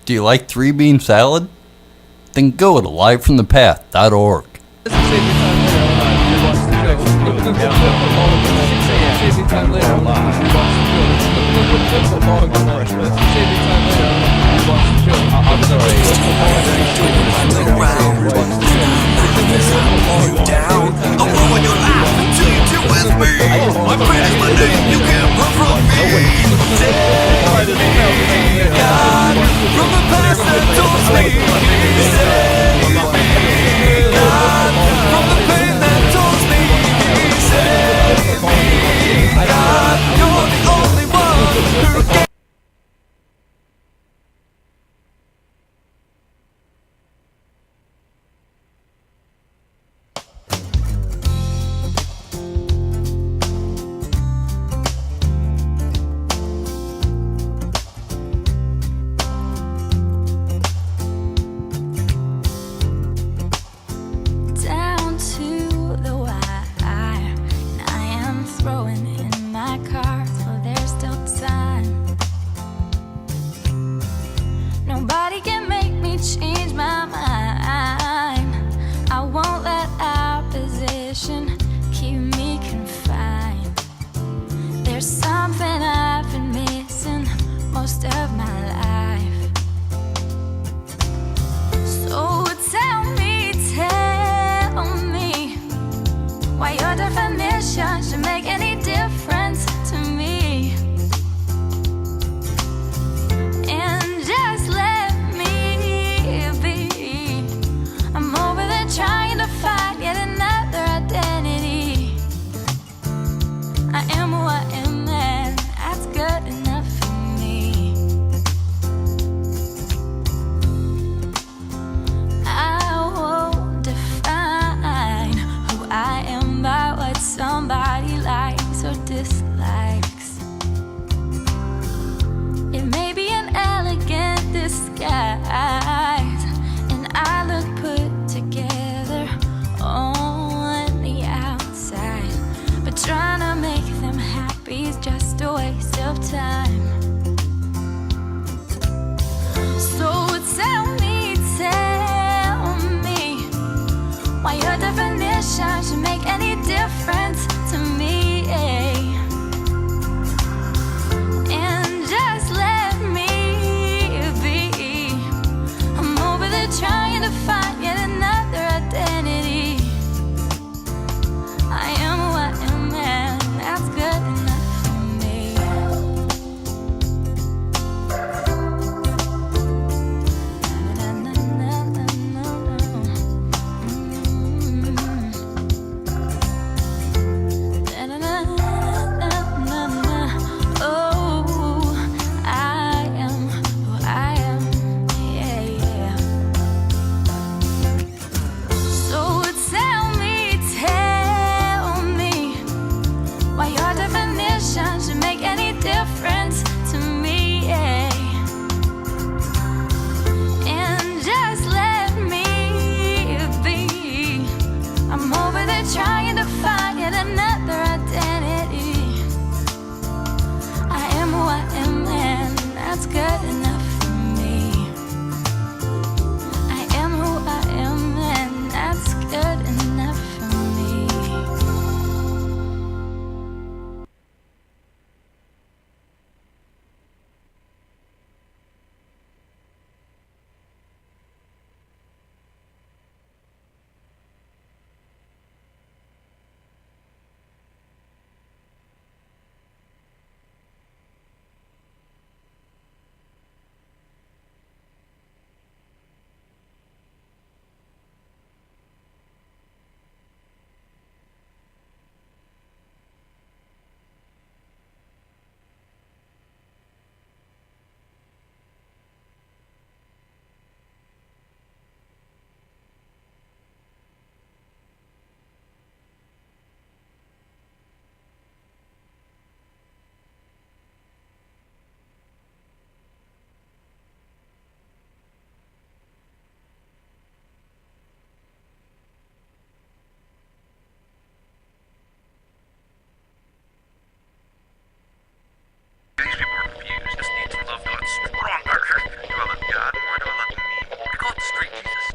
Do you like three bean salad? Then go to livefromthepath.org.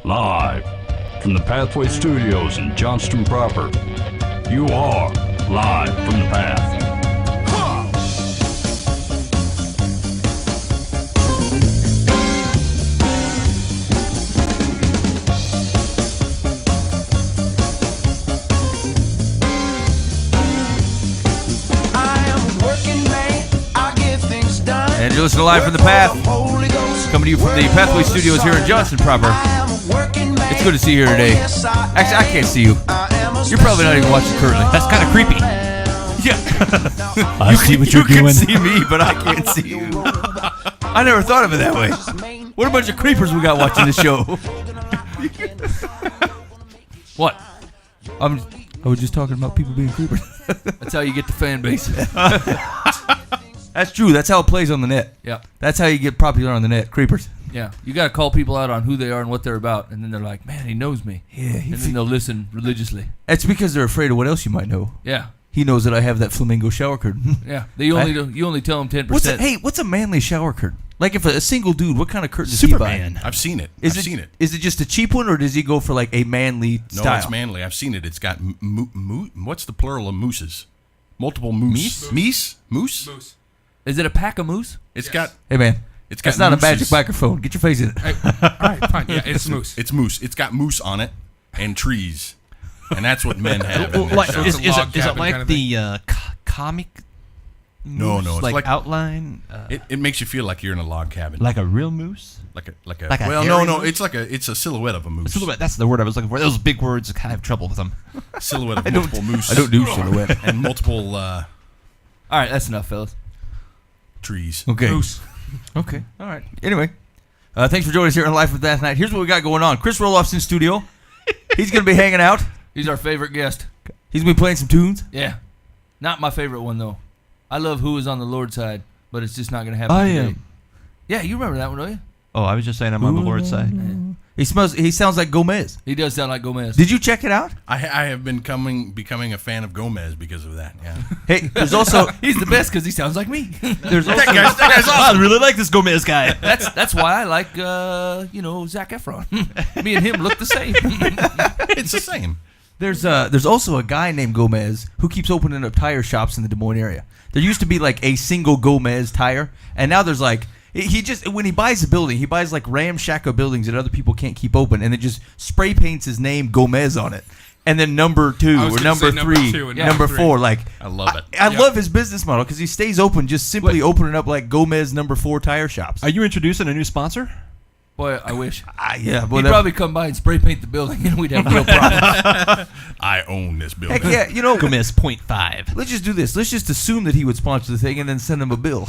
Live from the Pathway Studios in Johnston proper. You are live from the path. And you're listening to Live from the Path, coming to you from the Pathway Studios here in Johnston proper. It's good to see you here today. Actually, I can't see you. You're probably not even watching currently. That's kind of creepy. Yeah. I see what you're You doing. can see me, but I can't see you. I never thought of it that way. What a bunch of creepers we got watching this show. What? I was just talking about people being creepers. That's how you get the fan base. That's true. That's how it plays on the net. Yeah. That's how you get popular on the net. Creepers. Yeah. You got to call people out on who they are and what they're about. And then they're like, man, he knows me. Yeah. And then they'll listen religiously. It's because they're afraid of what else you might know. Yeah. He knows that I have that flamingo shower curtain. Yeah. You only tell them 10%. What's a manly shower curtain? Like if a single dude, what kind of curtain does he buy? Superman. I've seen it. Is it just a cheap one, or does he go for like a manly No, style? it's manly. I've seen it. It's got what's the plural of mooses? Multiple moose. Moose? Is it a pack of moose? It's got. Hey man, It's got. that's not mooses. a magic microphone. Get your face in it. All right, fine. Yeah, it's moose. It's moose. It's got moose on it and trees, and that's what men have. In Like, their it's shower. a is log it cabin like kind of the comic? No, moose? it's like like- outline, It makes you feel like you're in a log cabin. like a real moose. Like a. like a Well, hairy no. moose? It's a silhouette of a moose. Silhouette. That's the word I was looking for. Those big words, I kind of have trouble with them. Silhouette of multiple moose. I don't do silhouette. And multiple All right, that's enough, fellas. trees. Okay. Moose. Okay. All right. Anyway, thanks for joining us here on Live with That Night. Here's what we got going on. Chris Rohloff's in studio. He's gonna be hanging out. He's our favorite guest. He's gonna be playing some tunes. Yeah. Not my favorite one, though. I love Who Is on the Lord's Side, but it's just not going to happen I today. Am. Yeah, you remember that one, don't you? Oh, I was just saying I'm on the Lord's side. He sounds like Gomez. He does sound like Gomez. Did you check it out? I have been becoming a fan of Gomez because of that. Yeah. Hey, there's also He's the best because he sounds like me. there's also that guy's awesome. I really like this Gomez guy. That's why I like, Zac Efron. Me and him look the same. It's the same. there's also a guy named Gomez who keeps opening up tire shops in the Des Moines area. There used to be like a single Gomez tire, and now there's like he just when he buys a building, he buys like ramshackle buildings that other people can't keep open, and then just spray paints his name Gomez on it, and then number 2 I was or gonna number say number 3, 2 and number number 4. Like I love it. I Yep. love his business model because he stays open, just simply opening up like Gomez number 4 tire shops. Are you introducing a new sponsor? Boy, I wish. Yeah, well, He'd probably come by and spray paint the building, and we'd have real problems. I own this building. heck yeah, Gomez 0.5. Let's just do this. Let's just assume that he would sponsor the thing and then send him a bill.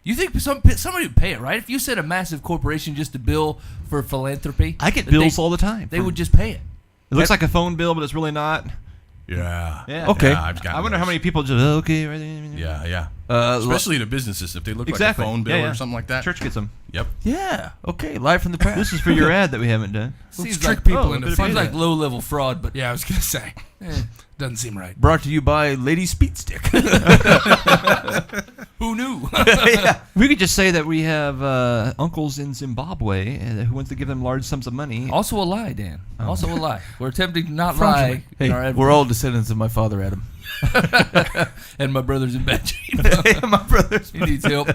You think somebody would pay it, right? If you said a massive corporation just to bill for philanthropy, I get that bills they, all the time. They would just pay it. It looks like a phone bill, but it's really not. Yeah. Yeah. Okay. Yeah, I've gotten I wonder how those. many people just okay. Right. Yeah. Uh, Especially the businesses, if they look Exactly. like a phone bill Yeah, yeah. or something like that. Church gets them. Yep. Yeah. Okay. Live from the past. This is for your ad that we haven't done. Seems trick like people oh, into but it seems thinking like that. low-level fraud, but Yeah, I was gonna say, doesn't seem right. Brought to you by Lady Speed Stick. who knew? Yeah. We could just say that we have uncles in Zimbabwe who wants to give them large sums of money. Also a lie, Dan. Also a lie. We're attempting to not Fraudulent. lie. in our Hey, we're all descendants of my father, Adam. and my brother's in bad shape. My brothers. He needs help.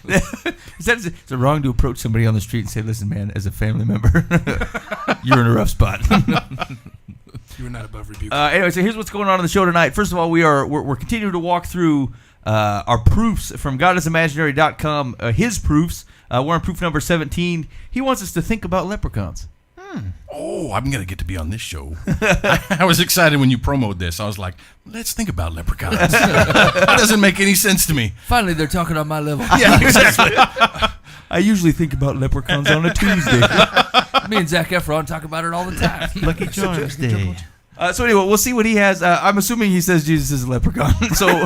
Is it wrong to approach somebody on the street and say, "Listen, man, as a family member, you're in a rough spot"? You were not above rebuke. Anyway, so here's what's going on the show tonight. First of all, we're continuing to walk through our proofs from GodIsImaginary.com. His proofs. We're on proof number 17. He wants us to think about leprechauns. Oh, I'm gonna get to be on this show. I was excited when you promoted this. I was like, let's think about leprechauns. That doesn't make any sense to me. Finally, they're talking on my level. Yeah, exactly. I usually think about leprechauns on a Tuesday. Me and Zac Efron talk about it all the time. Lucky Charms Day. So anyway, we'll see what he has. I'm assuming he says Jesus is a leprechaun. So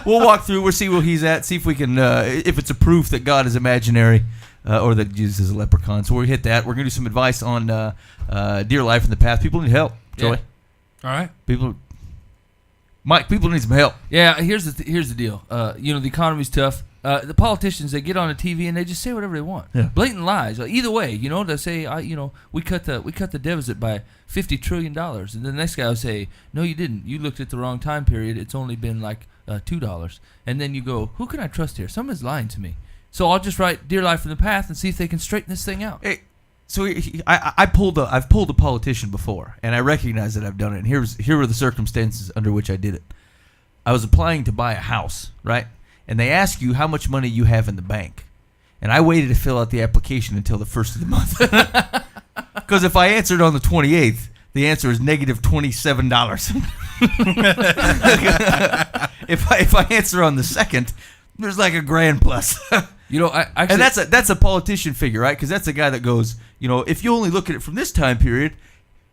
we'll walk through. We'll see where he's at. See if we can, if it's a proof that God is imaginary or that Jesus is a leprechaun. So we'll hit that. We're going to do some advice on Dear Life in the Path. People need help, Joey. Yeah. All right. Mike, people need some help. Yeah, here's the deal. The economy's tough. the politicians, they get on the TV and they just say whatever they want. Yeah. Blatant lies. Either way, they say, we cut the deficit by $50 trillion, and then the next guy will say, no, you didn't. You looked at the wrong time period. It's only been like $2, and then you go, who can I trust here? Someone's lying to me. So I'll just write "Dear Life from the Path" and see if they can straighten this thing out. Hey, so I've pulled a politician before, and I recognize that I've done it. And here were the circumstances under which I did it. I was applying to buy a house, right? And they ask you how much money you have in the bank. And I waited to fill out the application until the first of the month. Because if I answered on the 28th, the answer is negative $27. If I answer on the 2nd, there's like $1,000 plus. And that's a politician figure, right? Because that's a guy that goes, if you only look at it from this time period,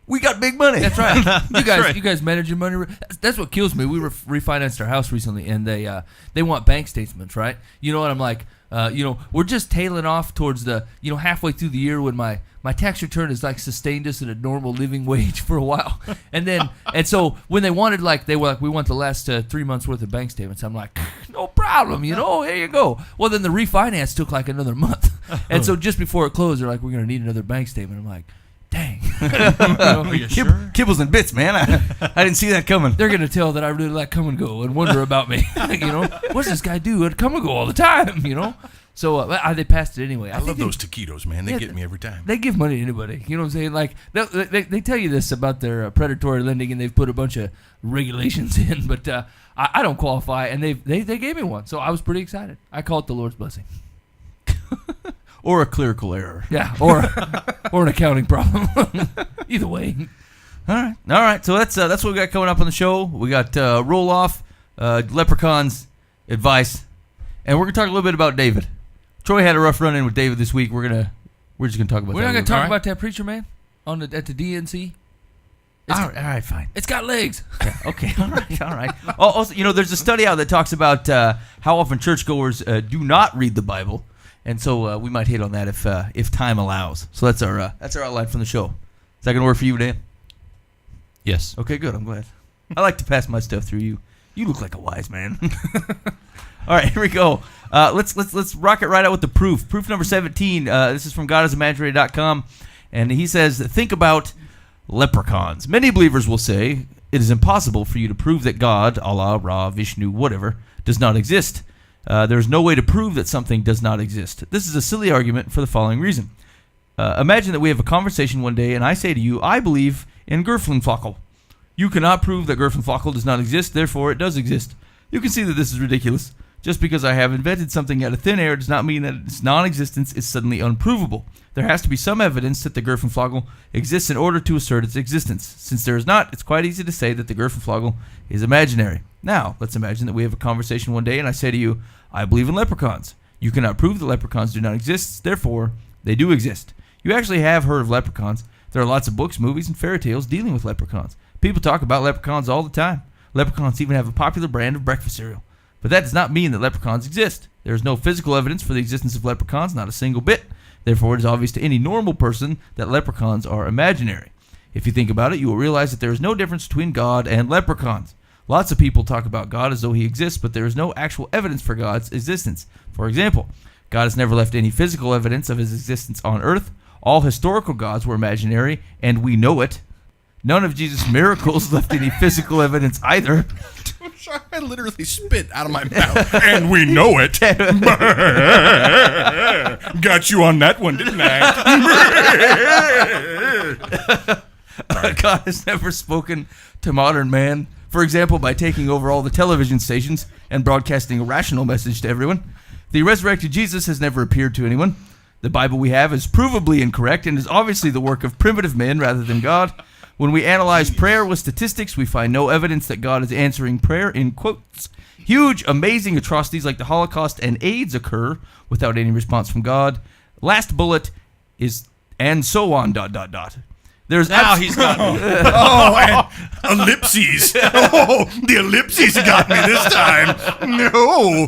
we got big money. That's right. You guys manage your money. That's what kills me. We refinanced our house recently, and they want bank statements, right? And I'm like, we're just tailing off towards the, halfway through the year when my tax return has like sustained us at a normal living wage for a while, and so when they wanted they were like, we want the last 3 months worth of bank statements. I'm like, no problem, here you go. Well, then the refinance took like another month, and so just before it closed, they're like, we're gonna need another bank statement. I'm like, dang. Are you sure? Kibbles and bits, man. I didn't see that coming. They're gonna tell that I really like Come and Go and wonder about me. What's this guy do at Come and Go all the time? So they passed it anyway. I love those taquitos, man. They get me every time. They give money to anybody. You know what I'm saying? Like they tell you this about their predatory lending, and they've put a bunch of regulations in, but I don't qualify, and they gave me one, so I was pretty excited. I call it the Lord's blessing. Or a clerical error. Yeah, or an accounting problem. Either way. All right. So that's what we got coming up on the show. We got Rohloff, Leprechauns, advice, and we're gonna talk a little bit about David. Troy had a rough run-in with David this week. We're just gonna talk about. We're that not gonna talk right? about that preacher man at the DNC. All right, fine. It's got legs. Yeah, okay, all right. Also, there's a study out that talks about how often churchgoers do not read the Bible. And so we might hit on that if time allows. So that's our outline from the show. Is that gonna work for you, Dan? Yes. Okay, good. I'm glad. I like to pass my stuff through you. You look like a wise man. All right, here we go. Let's rock it right out with the proof. Proof number 17. This is from GodIsImaginary.com, and he says, think about leprechauns. Many believers will say it is impossible for you to prove that God, Allah, Ra, Vishnu, whatever, does not exist. There is no way to prove that something does not exist. This is a silly argument for the following reason. Imagine that we have a conversation one day and I say to you, I believe in Gerfenflockel. You cannot prove that Gerfenflockel does not exist, therefore it does exist. You can see that this is ridiculous. Just because I have invented something out of thin air does not mean that its non-existence is suddenly unprovable. There has to be some evidence that the Gerfenflockel exists in order to assert its existence. Since there is not, it's quite easy to say that the Gerfenflockel is imaginary. Now, let's imagine that we have a conversation one day and I say to you, I believe in leprechauns. You cannot prove that leprechauns do not exist, therefore they do exist. You actually have heard of leprechauns. There are lots of books, movies, and fairy tales dealing with leprechauns. People talk about leprechauns all the time. Leprechauns even have a popular brand of breakfast cereal. But that does not mean that leprechauns exist. There is no physical evidence for the existence of leprechauns, not a single bit. Therefore, it is obvious to any normal person that leprechauns are imaginary. If you think about it, you will realize that there is no difference between God and leprechauns. Lots of people talk about God as though he exists, but there is no actual evidence for God's existence. For example, God has never left any physical evidence of his existence on earth. All historical gods were imaginary, and we know it. None of Jesus' miracles left any physical evidence either. I literally spit out of my mouth, and we know it. Got you on that one, didn't I? God has never spoken to modern man, for example, by taking over all the television stations and broadcasting a rational message to everyone. The resurrected Jesus has never appeared to anyone. The Bible we have is provably incorrect and is obviously the work of primitive men rather than God. When we analyze prayer with statistics, we find no evidence that God is answering prayer in quotes. Huge, amazing atrocities like the Holocaust and AIDS occur without any response from God. Last bullet is, and so on, ... There's Now he's got me. Oh, and ellipses. Oh, the ellipses got me this time. No.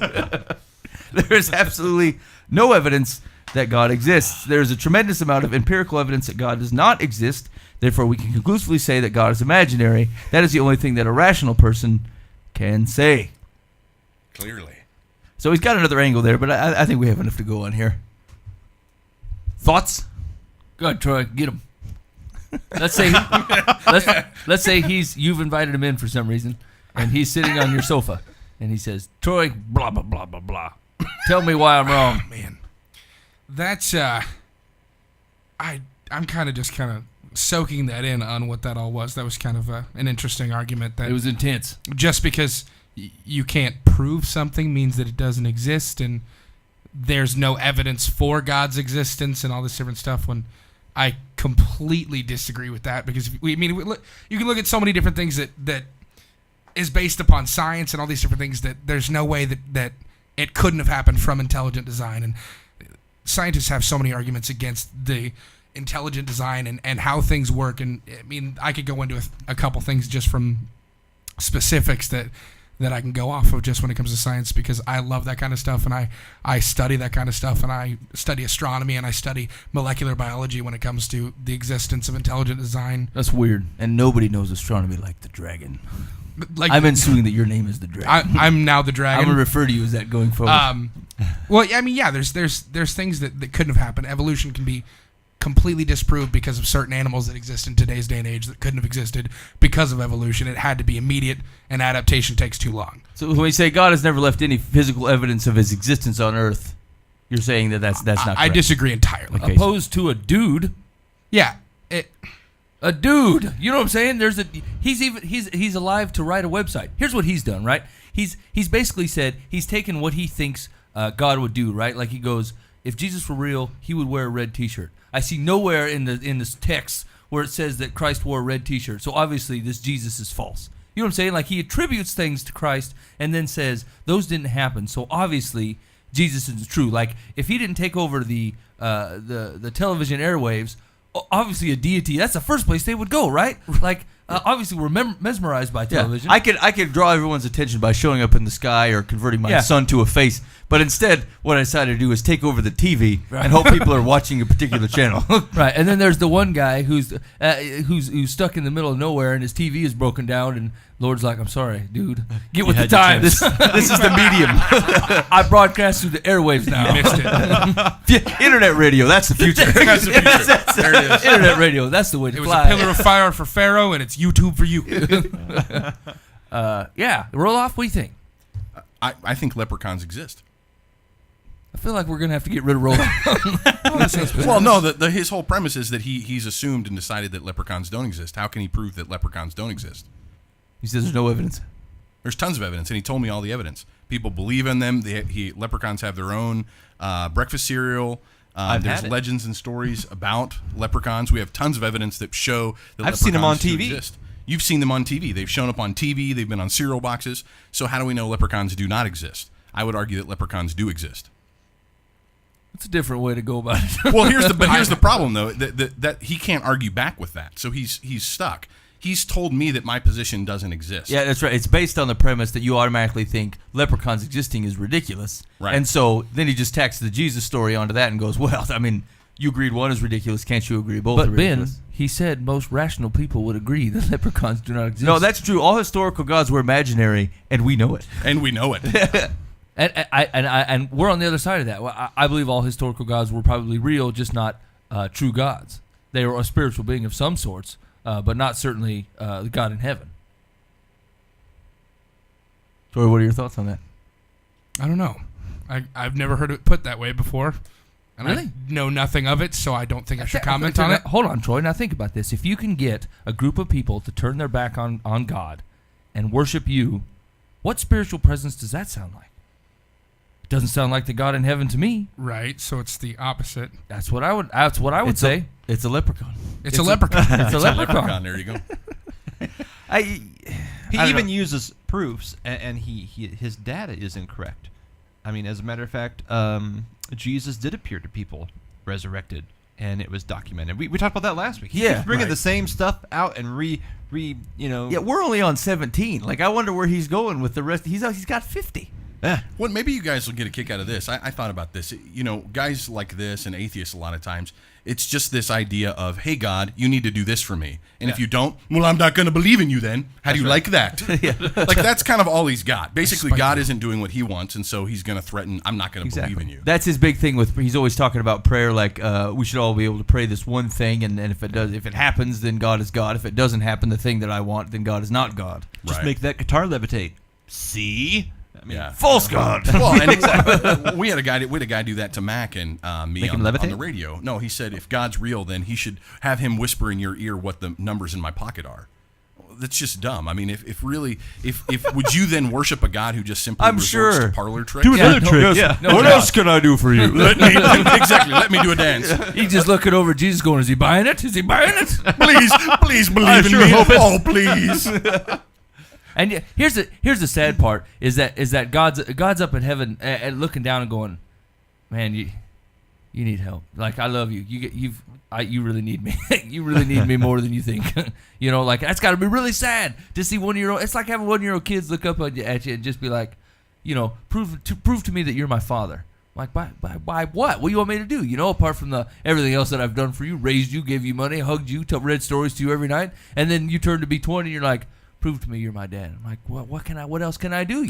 There is absolutely no evidence that God exists. There is a tremendous amount of empirical evidence that God does not exist. Therefore, we can conclusively say that God is imaginary. That is the only thing that a rational person can say. Clearly. So he's got another angle there, but I think we have enough to go on here. Thoughts? Go ahead, Troy. Get him. Let's say you've invited him in for some reason, and he's sitting on your sofa, and he says, "Troy, blah blah blah blah blah. Tell me why I'm wrong." Man, that's I'm kind of soaking that in on what that all was. That was kind of an interesting argument. That It was intense. just because you can't prove something means that it doesn't exist, and there's no evidence for God's existence and all this different stuff. When I completely disagree with that, because you can look at so many different things that is based upon science and all these different things that there's no way that it couldn't have happened from intelligent design. And scientists have so many arguments against the intelligent design and how things work. And I mean, I could go into a couple things just from specifics that I can go off of just when it comes to science, because I love that kind of stuff, and I study that kind of stuff, and I study astronomy, and I study molecular biology when it comes to the existence of intelligent design. That's weird. And nobody knows astronomy like the dragon. Like, I'm assuming that your name is the dragon. I'm now the I'm dragon. going to refer to you as that going forward. Well, I mean, yeah, there's things that couldn't have happened. Evolution can be completely disproved because of certain animals that exist in today's day and age that couldn't have existed because of evolution. It had to be immediate, and adaptation takes too long. So when we say God has never left any physical evidence of his existence on Earth, you're saying that's not correct. I disagree entirely. Okay. Opposed to a dude. Yeah, A dude. You know what I'm saying? He's alive to write a website. Here's what he's done, right? He's basically said he's taken what he thinks God would do, right? Like he goes, if Jesus were real, he would wear a red T-shirt. I see nowhere in this text where it says that Christ wore a red T-shirt. So obviously this Jesus is false. You know what I'm saying? Like he attributes things to Christ and then says those didn't happen. So obviously Jesus is true. Like if he didn't take over the television airwaves, obviously a deity, that's the first place they would go, right? Like obviously we're mesmerized by television. I could draw everyone's attention by showing up in the sky or converting my son to a face, but instead what I decided to do is take over the TV and hope people are watching a particular channel. Right, and then there's the one guy who's stuck in the middle of nowhere and his TV is broken down, and Lord's like, I'm sorry, dude, get with the times. This is the medium. I broadcast through the airwaves now. you missed it. Internet radio, that's the future. That's the future. There it is. Internet radio, that's the way to It was fly. a pillar of fire for Pharaoh, and it's YouTube for you. Yeah, Rohloff, what do you think? I think leprechauns exist. I feel like we're gonna have to get rid of Rohloff. Well, no, his whole premise is that he's assumed and decided that leprechauns don't exist. How can he prove that leprechauns don't exist? He says there's no evidence. There's tons of evidence, and he told me all the evidence. People believe in them. Leprechauns have their own breakfast cereal. There's legends and stories about leprechauns. We have tons of evidence that show that I've seen them on leprechauns do TV. exist. You've seen them on TV. They've shown up on TV. They've been on cereal boxes. So how do we know leprechauns do not exist? I would argue that leprechauns do exist. It's a different way to go about it. Well, here's the problem though, that he can't argue back with that. So he's stuck. He's told me that my position doesn't exist. Yeah, that's right. It's based on the premise that you automatically think leprechauns existing is ridiculous. Right. And so then he just tacks the Jesus story onto that and goes, well, I mean, you agreed one is ridiculous. Can't you agree both are But Ben, ridiculous? he said most rational people would agree that leprechauns do not exist. No, that's true. All historical gods were imaginary, and we know it. And we know it. And we're on the other side of that. Well, I believe all historical gods were probably real, just not true gods. They were a spiritual being of some sorts, but not certainly the God in heaven. Troy, what are your thoughts on that? I don't know. I've never heard it put that way before. And Really? I know nothing of it, so I don't think I should comment on it. Hold on, Troy. Now think about this. If you can get a group of people to turn their back on God and worship you, what spiritual presence does that sound like? It doesn't sound like the God in heaven to me. Right, so it's the opposite. That's what I would say. It's a leprechaun. It's a leprechaun. It's a leprechaun. There you go. He don't even know. uses proofs, and his data is incorrect. I mean, as a matter of fact, Jesus did appear to people resurrected, and it was documented. We talked about that last week. He keeps bringing the same stuff out and Yeah, we're only on 17. Like, I wonder where he's going with the rest. He's got 50. Well, maybe you guys will get a kick out of this. I thought about this. Guys like this and atheists a lot of times, it's just this idea of, hey, God, you need to do this for me. And if you don't, well, I'm not going to believe in you then. How do you like that? Like, that's kind of all he's got. Basically, God isn't doing what he wants, and so he's going to threaten, I'm not going to believe in you. That's his big thing he's always talking about prayer, like we should all be able to pray this one thing, and if it happens, then God is God. If it doesn't happen, the thing that I want, then God is not God. Just make that guitar levitate. See? False God. Well, and we had a guy do that to Mac and me on the radio. No, he said if God's real, then he should have him whisper in your ear what the numbers in my pocket are. That's just dumb. I mean, if would you then worship a God who just simply resorts to parlor tricks? Do another trick. Yeah. What else can I do for you? Let me do a dance. He's just looking over at Jesus going, is he buying it? Is he buying it? Please believe in me. Oh, please. And here's the sad part is that God's up in heaven and looking down and going, man, you need help. Like, I love you. You really need me. You really need me more than you think. Like, that's got to be really sad to see 1-year-old. It's like having 1-year-old kids look up at you and just be like, prove to me that you're my father. Like, by what? What do you want me to do? Apart from everything else that I've done for you, raised you, gave you money, hugged you, read stories to you every night, and then you turn to be 20 and you're like, prove to me you're my dad. I'm like, what else can I do?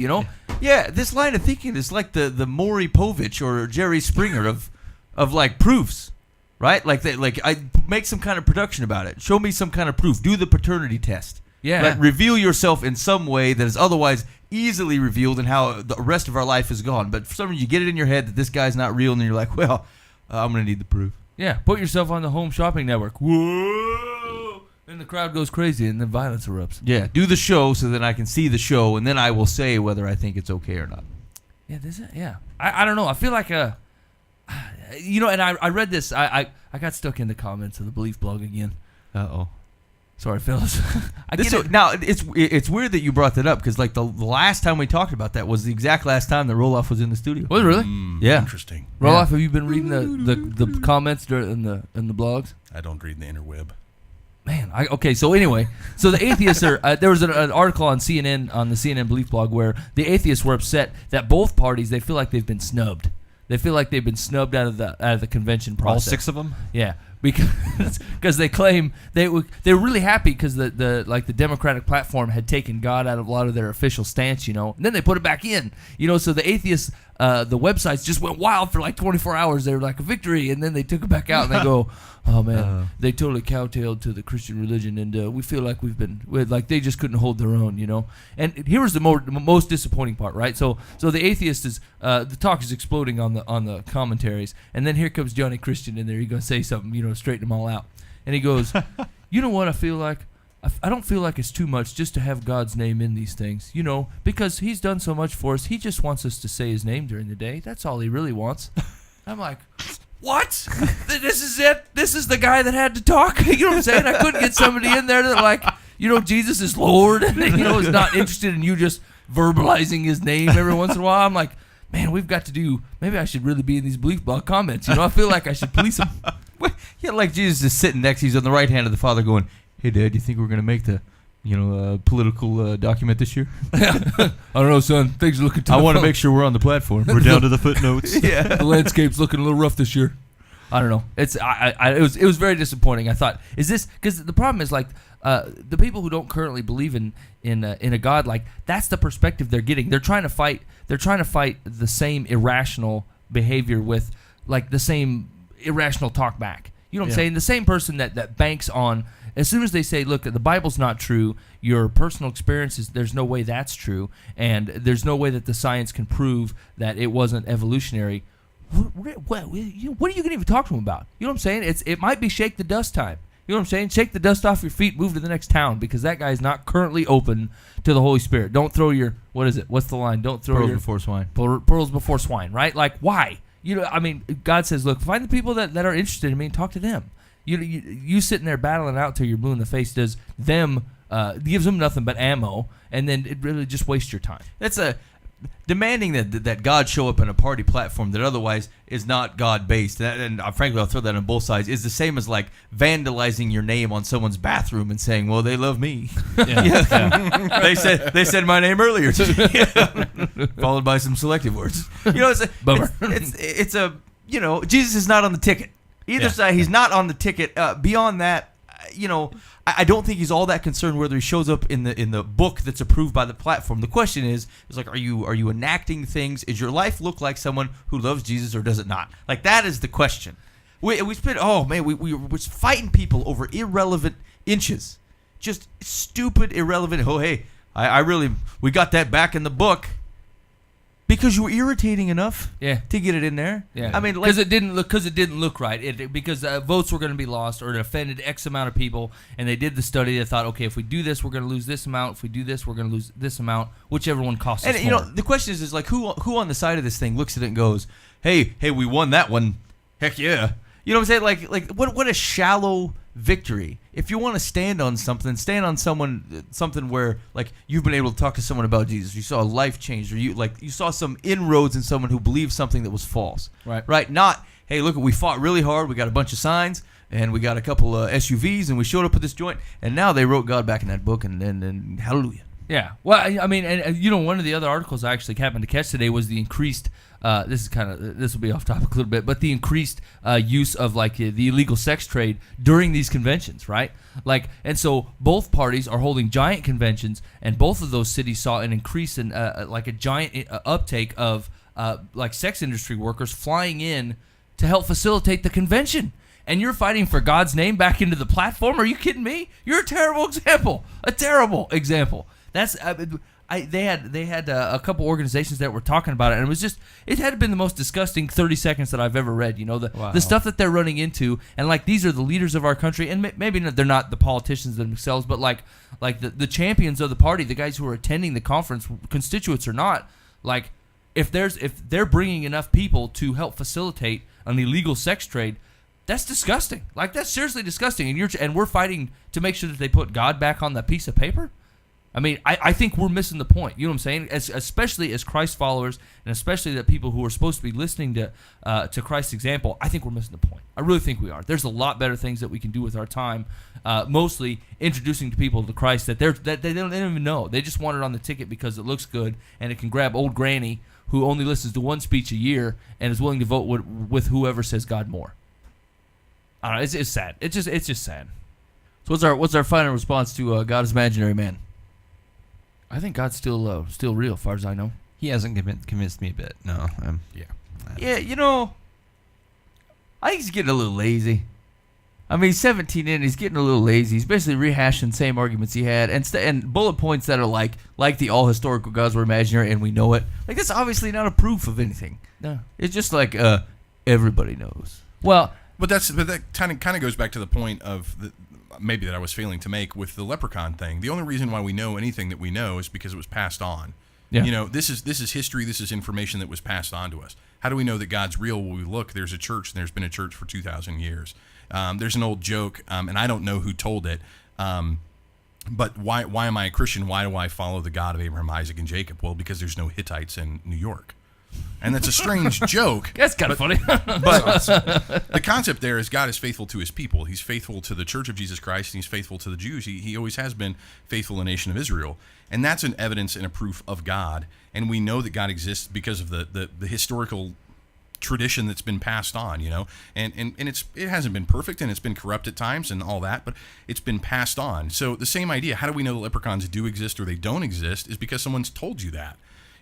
Yeah, this line of thinking is like the Maury Povich or Jerry Springer of like proofs, right? I make some kind of production about it. Show me some kind of proof. Do the paternity test. Yeah. Like, reveal yourself in some way that is otherwise easily revealed in how the rest of our life is gone. But for some reason, you get it in your head that this guy's not real, and then you're like, well, I'm going to need the proof. Yeah, put yourself on the Home Shopping Network. Whoa! And the crowd goes crazy, and then violence erupts. Yeah, do the show so that I can see the show, and then I will say whether I think it's okay or not. Yeah, I don't know. I feel like and I read this. I got stuck in the comments of the Belief blog again. Uh-oh. Sorry, fellas. Now, it's weird that you brought that up, because like the last time we talked about that was the exact last time that Rohloff was in the studio. Was it really? Yeah. Interesting. Rohloff, have you been reading the comments in the blogs? I don't read the interweb. Man, so anyway, the atheists are. There was an article on CNN, on the CNN Belief blog, where the atheists were upset that both parties, they feel like they've been snubbed. They feel like they've been snubbed out of the convention process. All 6 of them? Yeah, because they claim they were really happy because the Democratic platform had taken God out of a lot of their official stance, and then they put it back in, So the atheists, the websites just went wild for like 24 hours. They were like a victory, and then they took it back out and they go, oh man, they totally kowtailed to the Christian religion, and we feel like they just couldn't hold their own, And here was the most disappointing part, right? So the atheist is the talk is exploding on the commentaries, and then here comes Johnny Christian in there. He's gonna say something, straighten them all out, and he goes, you know what I feel like? I don't feel like it's too much just to have God's name in these things, because he's done so much for us. He just wants us to say his name during the day. That's all he really wants. I'm like, what? This is it? This is the guy that had to talk? You know what I'm saying? I couldn't get somebody in there that Jesus is Lord, and, is not interested in you just verbalizing his name every once in a while. I'm like, man, we've got to do, maybe I should really be in these Belief blog comments. I feel like I should police them. Yeah, like Jesus is sitting next, he's on the right hand of the Father going, hey, Dad, you think we're going to make the political document this year? I don't know, son. Things are looking tough. I want to make sure we're on the platform. We're down to the footnotes. Yeah. The landscape's looking a little rough this year. I don't know. It was very disappointing. I thought, is this, because the problem is like the people who don't currently believe in a God, like, that's the perspective they're getting. They're trying to fight the same irrational behavior with like the same irrational talk back. You know what I'm saying? The same person that banks on, as soon as they say, look, the Bible's not true, your personal experiences, there's no way that's true, and there's no way that the science can prove that it wasn't evolutionary. What are you going to even talk to them about? You know what I'm saying? It might be shake the dust time. You know what I'm saying? Shake the dust off your feet, move to the next town, because that guy's not currently open to the Holy Spirit. Don't throw your, what is it? What's the line? Don't throw pearls your before swine. Pearls before swine, right? Like, why? God says, look, find the people that are interested in me and talk to them. You sitting there battling out till you're blue in the face gives them nothing but ammo, and then it really just wastes your time. That's demanding that God show up in a party platform that otherwise is not God-based, and frankly, I'll throw that on both sides, is the same as like vandalizing your name on someone's bathroom and saying, well, they love me. Yeah. They said my name earlier. followed by some selective words. Bummer. It's a Jesus is not on the ticket. Either side, he's not on the ticket. Beyond that, I don't think he's all that concerned whether he shows up in the book that's approved by the platform. The question is like, are you enacting things? Is your life look like someone who loves Jesus or does it not? Like, that is the question. We spent we're fighting people over irrelevant inches, just stupid irrelevant. Oh hey, we got that back in the book. Because you were irritating enough, to get it in there. Yeah, I mean, because it didn't look right. Because votes were going to be lost, or it offended X amount of people, and they did the study. They thought, okay, if we do this, we're going to lose this amount. If we do this, we're going to lose this amount. Whichever one costs us more. The question is like, who on the side of this thing looks at it and goes, hey, we won that one. Heck yeah. You know what I'm saying? Like what a shallow victory. If you want to stand on something, stand on something where like you've been able to talk to someone about Jesus, you saw a life change, or you saw some inroads in someone who believed something that was false. Right. Not, hey, look, we fought really hard, we got a bunch of signs, and we got a couple of SUVs, and we showed up at this joint, and now they wrote God back in that book, and then hallelujah. Yeah. Well, I mean, and one of the other articles I actually happened to catch today was the increased. This will be off topic a little bit, but the increased use of like the illegal sex trade during these conventions, right? Like, and so both parties are holding giant conventions, and both of those cities saw an increase in like a giant uptake of like sex industry workers flying in to help facilitate the convention. And you're fighting for God's name back into the platform? Are you kidding me? You're a terrible example. A terrible example. That's. They had a couple organizations that were talking about it, and it had been the most disgusting 30 seconds that I've ever read. The stuff that they're running into, and like these are the leaders of our country, and maybe they're not the politicians themselves, but like the champions of the party, the guys who are attending the conference, constituents or not, like if they're bringing enough people to help facilitate an illegal sex trade, that's disgusting. Like, that's seriously disgusting, and we're fighting to make sure that they put God back on that piece of paper. I mean, I think we're missing the point. You know what I'm saying? Especially as Christ followers, and especially the people who are supposed to be listening to Christ's example, I think we're missing the point. I really think we are. There's a lot better things that we can do with our time, mostly introducing to people to Christ that they don't even know. They just want it on the ticket because it looks good, and it can grab old granny who only listens to one speech a year and is willing to vote with whoever says God more. I don't know. It's sad. It's just sad. So what's our final response to God is imaginary man? I think God's still real, as far as I know. He hasn't convinced me a bit. No. Yeah, I think he's getting a little lazy. I mean, he's 17 in, he's getting a little lazy. He's basically rehashing the same arguments he had, and bullet points that are like the all historical gods were imaginary, and we know it. Like, that's obviously not a proof of anything. No, it's just like everybody knows. Well, but that kind of goes back to the point of maybe that I was failing to make with the leprechaun thing. The only reason why we know anything that we know is because it was passed on. Yeah. This is history. This is information that was passed on to us. How do we know that God's real? Well, we look. There's a church, and there's been a church for 2,000 years. There's an old joke, and I don't know who told it. But why am I a Christian? Why do I follow the God of Abraham, Isaac, and Jacob? Well, because there's no Hittites in New York. And that's a strange joke. That's kind of funny. But the concept there is God is faithful to his people. He's faithful to the Church of Jesus Christ, and he's faithful to the Jews. He always has been faithful to the nation of Israel. And that's an evidence and a proof of God. And we know that God exists because of the historical tradition that's been passed on, and it hasn't been perfect, and it's been corrupt at times and all that, but it's been passed on. So the same idea, how do we know that leprechauns do exist or they don't exist, is because someone's told you that.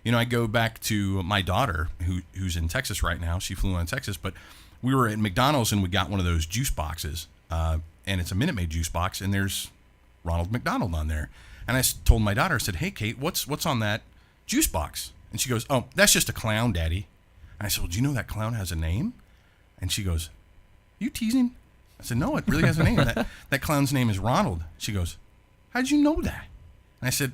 I go back to my daughter who's in Texas right now. She flew on Texas, but we were at McDonald's and we got one of those juice boxes, and it's a Minute Maid juice box, and there's Ronald McDonald on there. And I told my daughter, I said, "Hey, Kate, what's on that juice box?" And she goes, "Oh, that's just a clown, Daddy." And I said, "Well, do you know that clown has a name?" And she goes, "You teasing?" I said, "No, it really has a name. That clown's name is Ronald." She goes, "How'd you know that?" And I said,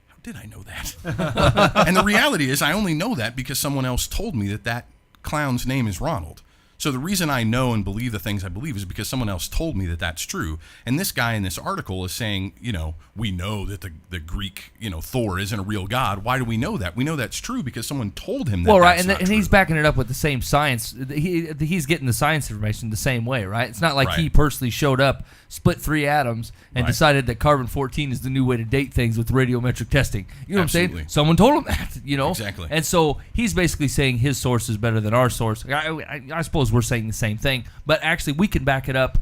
"How did I know that?" And the reality is I only know that because someone else told me that clown's name is Ronald. So the reason I know and believe the things I believe is because someone else told me that that's true. And this guy in this article is saying, we know that the Greek, Thor isn't a real god. Why do we know that? We know that's true because someone told him that. Well, right, that's not and true. he's backing it up with the same science. He's getting the science information the same way, right? It's not like Right. he personally showed up, split 3 atoms, and Right. decided that carbon-14 is the new way to date things with radiometric testing. You know what I'm Absolutely. saying? Someone told him that, Exactly. And so he's basically saying his source is better than our source. I suppose we're saying the same thing, but actually we can back it up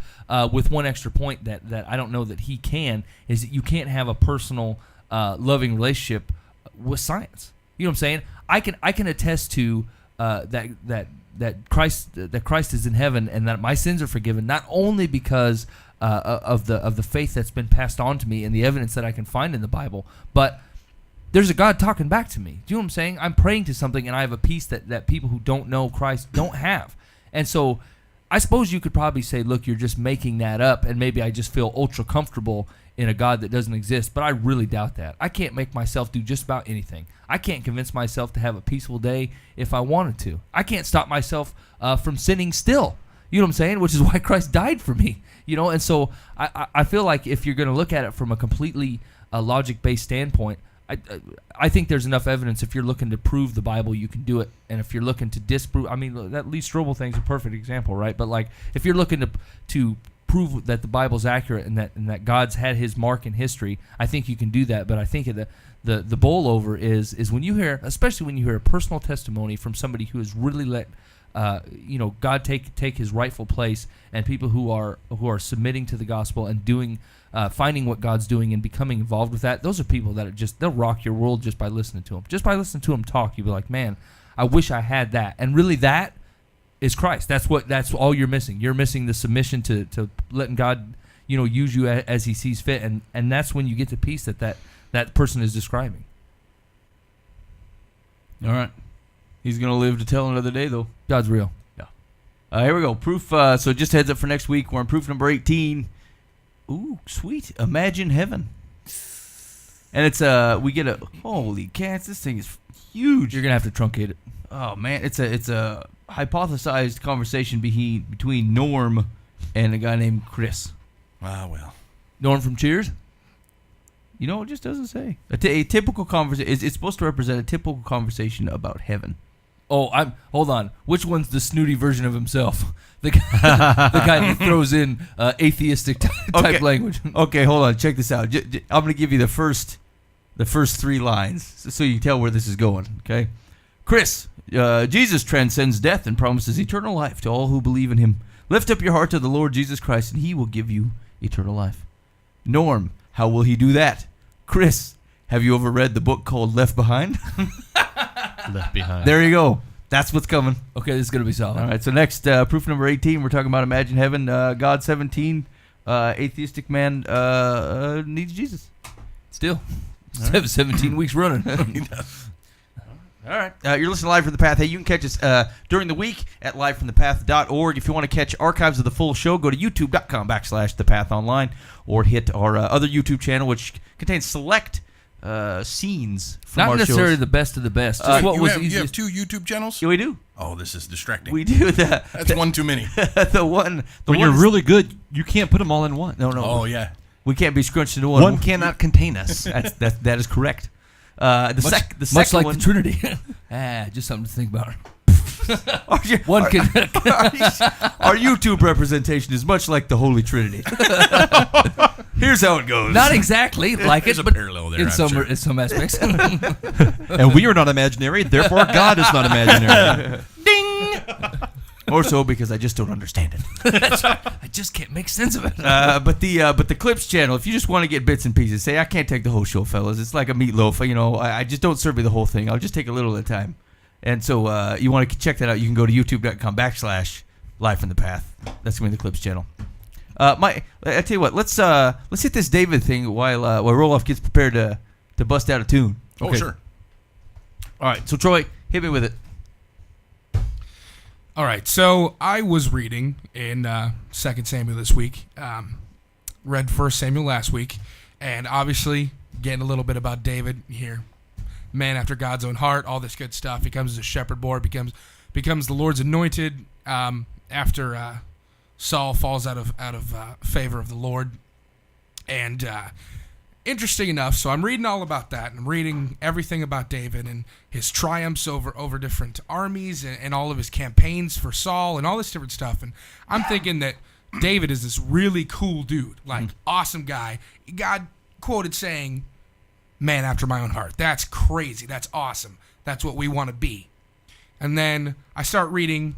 with one extra point that I don't know that he can, is that you can't have a personal, loving relationship with science. You know what I'm saying? I can attest to that Christ is in heaven and that my sins are forgiven, not only because of the faith that's been passed on to me and the evidence that I can find in the Bible, but there's a God talking back to me. Do you know what I'm saying? I'm praying to something and I have a peace that people who don't know Christ don't have. And so I suppose you could probably say, look, you're just making that up, and maybe I just feel ultra comfortable in a God that doesn't exist, but I really doubt that. I can't make myself do just about anything. I can't convince myself to have a peaceful day if I wanted to. I can't stop myself from sinning still. You know what I'm saying? Which is why Christ died for me. And so I feel like if you're going to look at it from a completely logic-based standpoint, I think there's enough evidence. If you're looking to prove the Bible, you can do it. And if you're looking to disprove, that Lee Strobel thing's a perfect example, right? But like, if you're looking to prove that the Bible's accurate and that God's had His mark in history, I think you can do that. But I think the bowl over is when you hear, especially when you hear a personal testimony from somebody who has really let God take His rightful place, and people who are submitting to the gospel and doing. Finding what God's doing and becoming involved with that, those are people that they'll rock your world just by listening to them. Just by listening to them talk, you'll be like, man, I wish I had that. And really, that is Christ. That's all you're missing. You're missing the submission to letting God, use you as He sees fit, and that's when you get the peace that person is describing. All right. He's going to live to tell another day, though. God's real. Yeah. Here we go. Proof. So just heads up for next week. We're on proof number 18. Ooh, sweet. Imagine heaven. And it's we get holy cats, this thing is huge. You're going to have to truncate it. Oh man, it's a hypothesized conversation between Norm and a guy named Chris. Ah, well. Norm from Cheers? It just doesn't say. A typical conversation. It's supposed to represent a typical conversation about heaven. Oh, hold on. Which one's the snooty version of himself? The guy that throws in atheistic type language. Okay, hold on. Check this out. I'm going to give you the first 3 lines so you can tell where this is going. Okay, Chris. Jesus transcends death and promises eternal life to all who believe in Him. Lift up your heart to the Lord Jesus Christ, and He will give you eternal life. Norm. How will He do that? Chris. Have you ever read the book called Left Behind? Left Behind. There you go. That's what's coming. Okay, this is going to be solid. All right, so next, proof number 18, we're talking about Imagine Heaven. God 17, atheistic man needs Jesus. Still. 17 weeks running. All right. You're listening to Live from the Path. Hey, you can catch us during the week at livefromthepath.org. If you want to catch archives of the full show, go to youtube.com/thepathonline or hit our other YouTube channel, which contains select scenes from Not our necessarily shows. the best of the best. Just what you was have easiest. 2 YouTube channels? Yeah, we do. Oh, this is distracting. We do that. That's one too many. The one. When you're really good, you can't put them all in one. No. Oh, yeah. We can't be scrunched into one. One cannot contain us. That is correct. The Much second like one. the Trinity. Just something to think about. One can. Our YouTube representation is much like the Holy Trinity. Here's how it goes. Not exactly like There's it, a but parallel there, in I'm some sure. in some aspects. And we are not imaginary, therefore God is not imaginary. More so because I just don't understand it. I just can't make sense of it. But the Clips channel, if you just want to get bits and pieces, say I can't take the whole show, fellas. It's like a meatloaf. I just don't serve me the whole thing. I'll just take a little at a time. And so you want to check that out, you can go to youtube.com/Live from the Path. That's going to be the Clips channel. I tell you what, let's hit this David thing while Rohloff gets prepared to bust out a tune. Oh, Okay. sure. All right, so Troy, hit me with it. All right, so I was reading in 2 Samuel this week, read 1 Samuel last week, and obviously getting a little bit about David here. Man after God's own heart, all this good stuff. He comes as a shepherd boy, becomes the Lord's anointed, after Saul falls out of favor of the Lord. And interesting enough, so I'm reading all about that, and I'm reading everything about David and his triumphs over different armies and all of his campaigns for Saul and all this different stuff. And I'm thinking that David is this really cool dude, like awesome guy. God quoted saying, "Man after my own heart." That's crazy. That's awesome. That's what we want to be. And then I start reading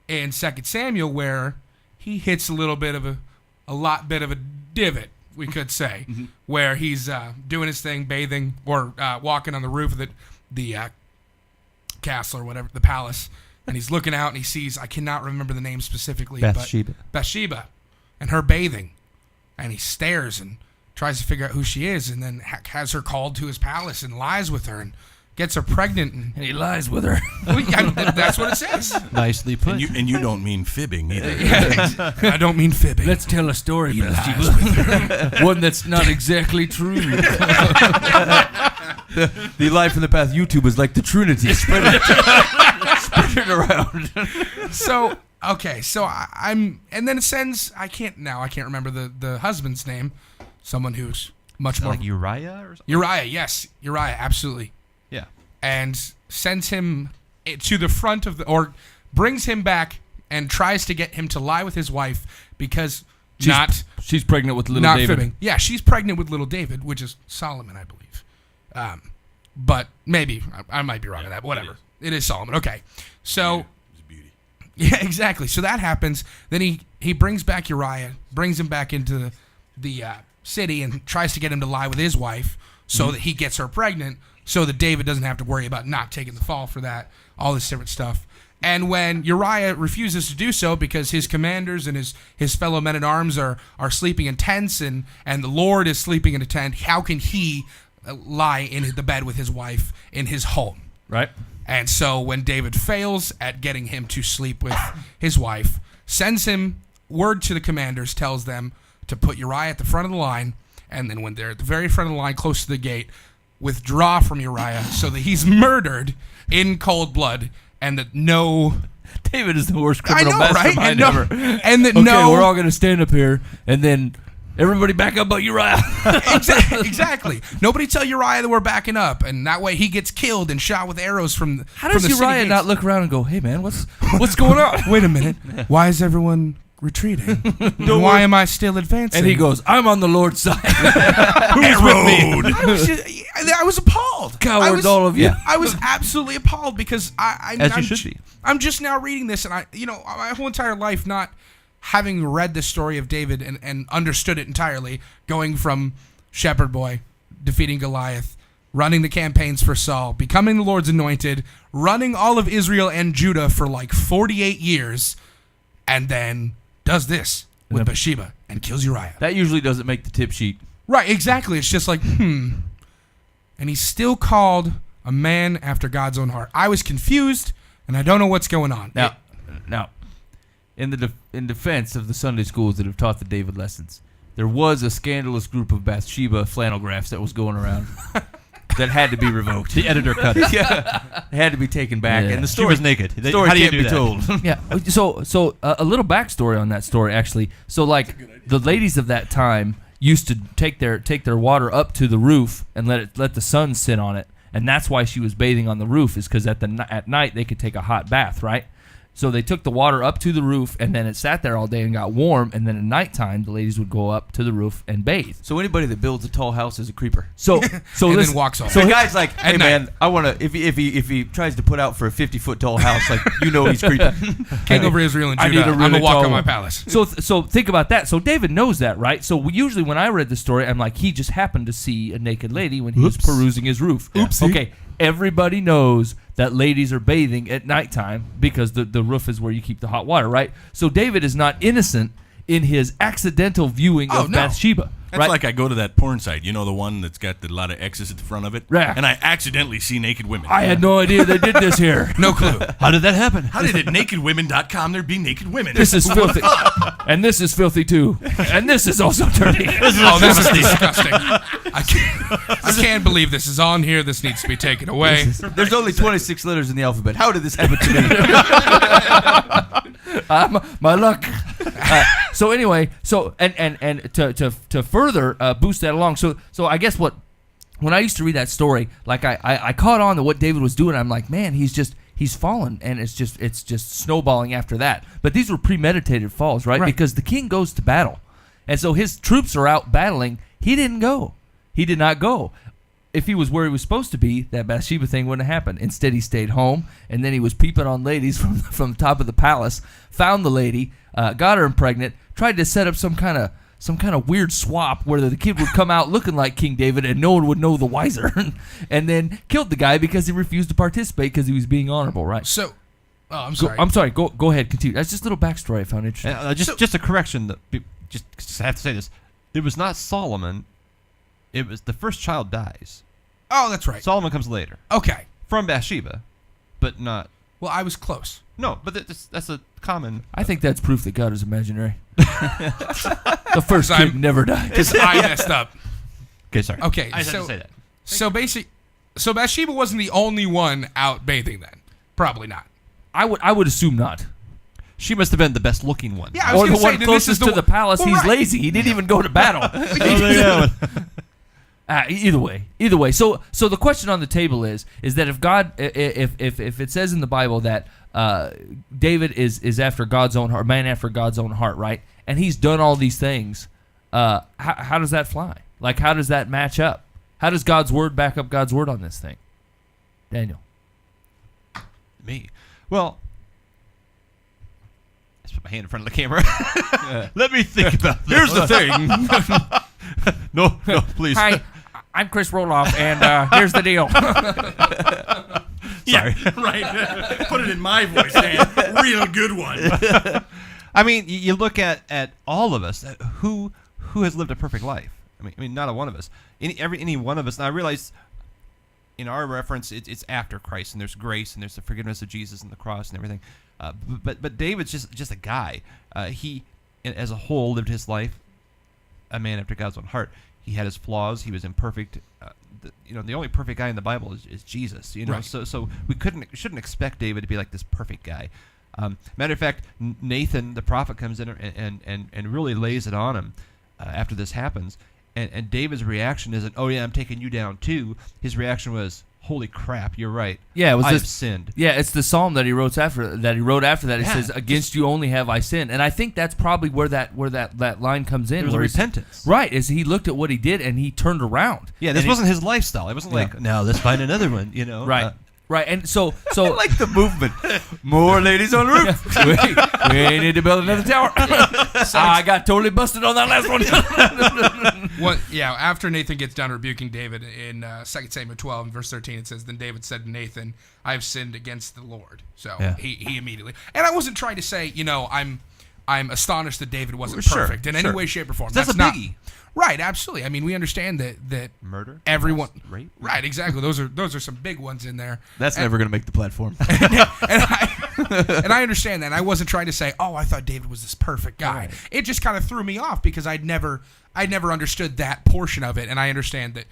in 2 Samuel where he hits a little bit of a divot, we could say, where he's doing his thing, bathing or walking on the roof of the castle or whatever, the palace, and he's looking out and he sees, I cannot remember the name specifically, Bathsheba, and her bathing, and he stares and tries to figure out who she is, and then has her called to his palace and lies with her and gets her pregnant, and he lies with her. That's what it says. Nicely put. And you don't mean fibbing either. I don't mean fibbing. Let's tell a story, Bathsheba. One that's not exactly true. The Life in the Path YouTube is like the Trinity. Spread it around. So I'm, and then it sends. I can't remember the husband's name. Someone who's much more like Uriah or something. Uriah, yes, Uriah, absolutely. Yeah. And sends him to the front of or brings him back and tries to get him to lie with his wife because she's pregnant with little David. Fibbing. Yeah, she's pregnant with little David, which is Solomon, I believe. But maybe I might be wrong on that. Whatever. It is Solomon. Okay. So It's beauty. Yeah, exactly. So that happens. Then he brings back Uriah, brings him back into the city and tries to get him to lie with his wife so that he gets her pregnant so that David doesn't have to worry about not taking the fall for that, all this different stuff. And when Uriah refuses to do so because his commanders and his fellow men-at-arms are sleeping in tents and the Lord is sleeping in a tent, how can he lie in the bed with his wife in his home? Right. And so when David fails at getting him to sleep with his wife, sends him word to the commanders, tells them to put Uriah at the front of the line, and then when they're at the very front of the line, close to the gate, withdraw from Uriah so that he's murdered in cold blood, and that David is the worst criminal mastermind ever. And that we're all going to stand up here, and then everybody back up but Uriah. Exactly. Nobody tell Uriah that we're backing up, and that way he gets killed and shot with arrows from How does Uriah not look around and go, hey, man, what's going on? Wait a minute. Why is everyone retreating? Why am I still advancing? And he goes, I'm on the Lord's side. Who's with me? I was appalled. Cowards, all of you. I was absolutely appalled because you should be. I'm just now reading this, and my whole entire life not having read the story of David and understood it entirely, going from shepherd boy, defeating Goliath, running the campaigns for Saul, becoming the Lord's anointed, running all of Israel and Judah for like 48 years, and then does this with Bathsheba and kills Uriah. That usually doesn't make the tip sheet. Right, exactly. It's just like, And he's still called a man after God's own heart. I was confused, and I don't know what's going on. Now, in defense of the Sunday schools that have taught the David lessons, there was a scandalous group of Bathsheba flannel graphs that was going around that had to be revoked. The editor cut it. Yeah, it had to be taken back, and the She story was naked. Story How do you can't do be that? told. Yeah. So a little backstory on that story, actually. So like the ladies of that time used to take their water up to the roof and let the sun sit on it, and that's why she was bathing on the roof, is because at night they could take a hot bath, right? So they took the water up to the roof, and then it sat there all day and got warm, and then at nighttime the ladies would go up to the roof and bathe. So anybody that builds a tall house is a creeper. So And listen, then walks off. So the guy's like, hey night. man, I want to. If he tries to put out for a 50-foot tall house, like he's creeping. King over Israel and I Judah, need a I'm really going to walk tall on my one. palace. So think about that. So David knows that, right? So usually when I read the story, I'm like, he just happened to see a naked lady when he was perusing his roof. Oopsie. Okay, everybody knows that ladies are bathing at nighttime because the roof is where you keep the hot water, right? So David is not innocent in his accidental viewing of Bathsheba. That's right? like I go to that porn site, the one that's got a lot of X's at the front of it, Yeah. and I accidentally see naked women. I had no idea they did this here. No clue. How did that happen? How did at nakedwomen.com there be naked women? This is filthy. And this is filthy too. And this is also dirty. This is disgusting. I can't believe this is on here. This needs to be taken away. There's only 26 letters in the alphabet. How did this happen to me? My luck. So anyway, and to further boost that along, so I guess when I used to read that story, like I caught on to what David was doing. I'm like, man, he's fallen, and it's just snowballing after that. But these were premeditated falls, right? Because the king goes to battle, and so his troops are out battling. He didn't go. He did not go. If he was where he was supposed to be, that Bathsheba thing wouldn't have happened. Instead, he stayed home, and then he was peeping on ladies from the top of the palace, found the lady, got her pregnant, tried to set up some kind of weird swap where the kid would come out looking like King David and no one would know the wiser, and then killed the guy because he refused to participate because he was being honorable, right? So, I'm sorry. I'm sorry. Go ahead. Continue. That's just a little backstory I found interesting. Just a correction. Just I have to say this. It was not Solomon. It was the first child dies. Oh, that's right. Solomon comes later. Okay. From Bathsheba, but not. Well, I was close. No, but that's a common. I think that's proof that God is imaginary. The first kid never died. Because I messed up. Okay, sorry. Okay, I just had to say that. So Bathsheba wasn't the only one out bathing then. Probably not. I would assume not. She must have been the best looking one. Yeah, I was Or the gonna say, one then closest this is to the palace. Well, He's right. lazy. He didn't even go to battle. Either way. So the question on the table is that if God, if it says in the Bible that David is after God's own heart, man after God's own heart, right? And he's done all these things. How does that fly? Like, how does that match up? How does God's word back up God's word on this thing? Daniel. Me. Well, let's put my hand in front of the camera. Let me think about this. Here's the thing. No, please. Hi, I'm Chris Rohloff, and here's the deal. Sorry. Right. Put it in my voice, Dan. Real good one. I mean, you look at all of us. Who has lived a perfect life? I mean, not a one of us. Any one of us. And I realize, in our reference, it's after Christ, and there's grace, and there's the forgiveness of Jesus and the cross and everything. But David's just a guy. He, as a whole, lived his life a man after God's own heart. He had his flaws. He was imperfect. The only perfect guy in the Bible is Jesus. Right. So we shouldn't expect David to be like this perfect guy. Matter of fact, Nathan the prophet comes in and really lays it on him after this happens. And David's reaction isn't, "Oh yeah, I'm taking you down too." His reaction was, "Holy crap, you're right. Yeah, it was I've sinned." Yeah, it's the psalm that he wrote after that. It says, "Against you only have I sinned," and I think that's probably where that line comes in. It was a repentance, right? Is he looked at what he did and he turned around. Yeah, this wasn't his lifestyle. It wasn't like, now let's find another one. Right. Right, and so I like the movement. More ladies on the roof. we need to build another tower. I got totally busted on that last one. Well, yeah, after Nathan gets done rebuking David in 2 Samuel 12 and verse 13, it says, "Then David said to Nathan, I have sinned against the Lord." So he immediately, and I wasn't trying to say, I'm astonished that David wasn't perfect in any way, shape, or form. That's a biggie. Right, absolutely. I mean, we understand that Murder, everyone, rape, right, exactly. Those are some big ones in there. That's never going to make the platform. and I understand that. And I wasn't trying to say, "Oh, I thought David was this perfect guy." Right. It just kind of threw me off because I'd never understood that portion of it. And I understand that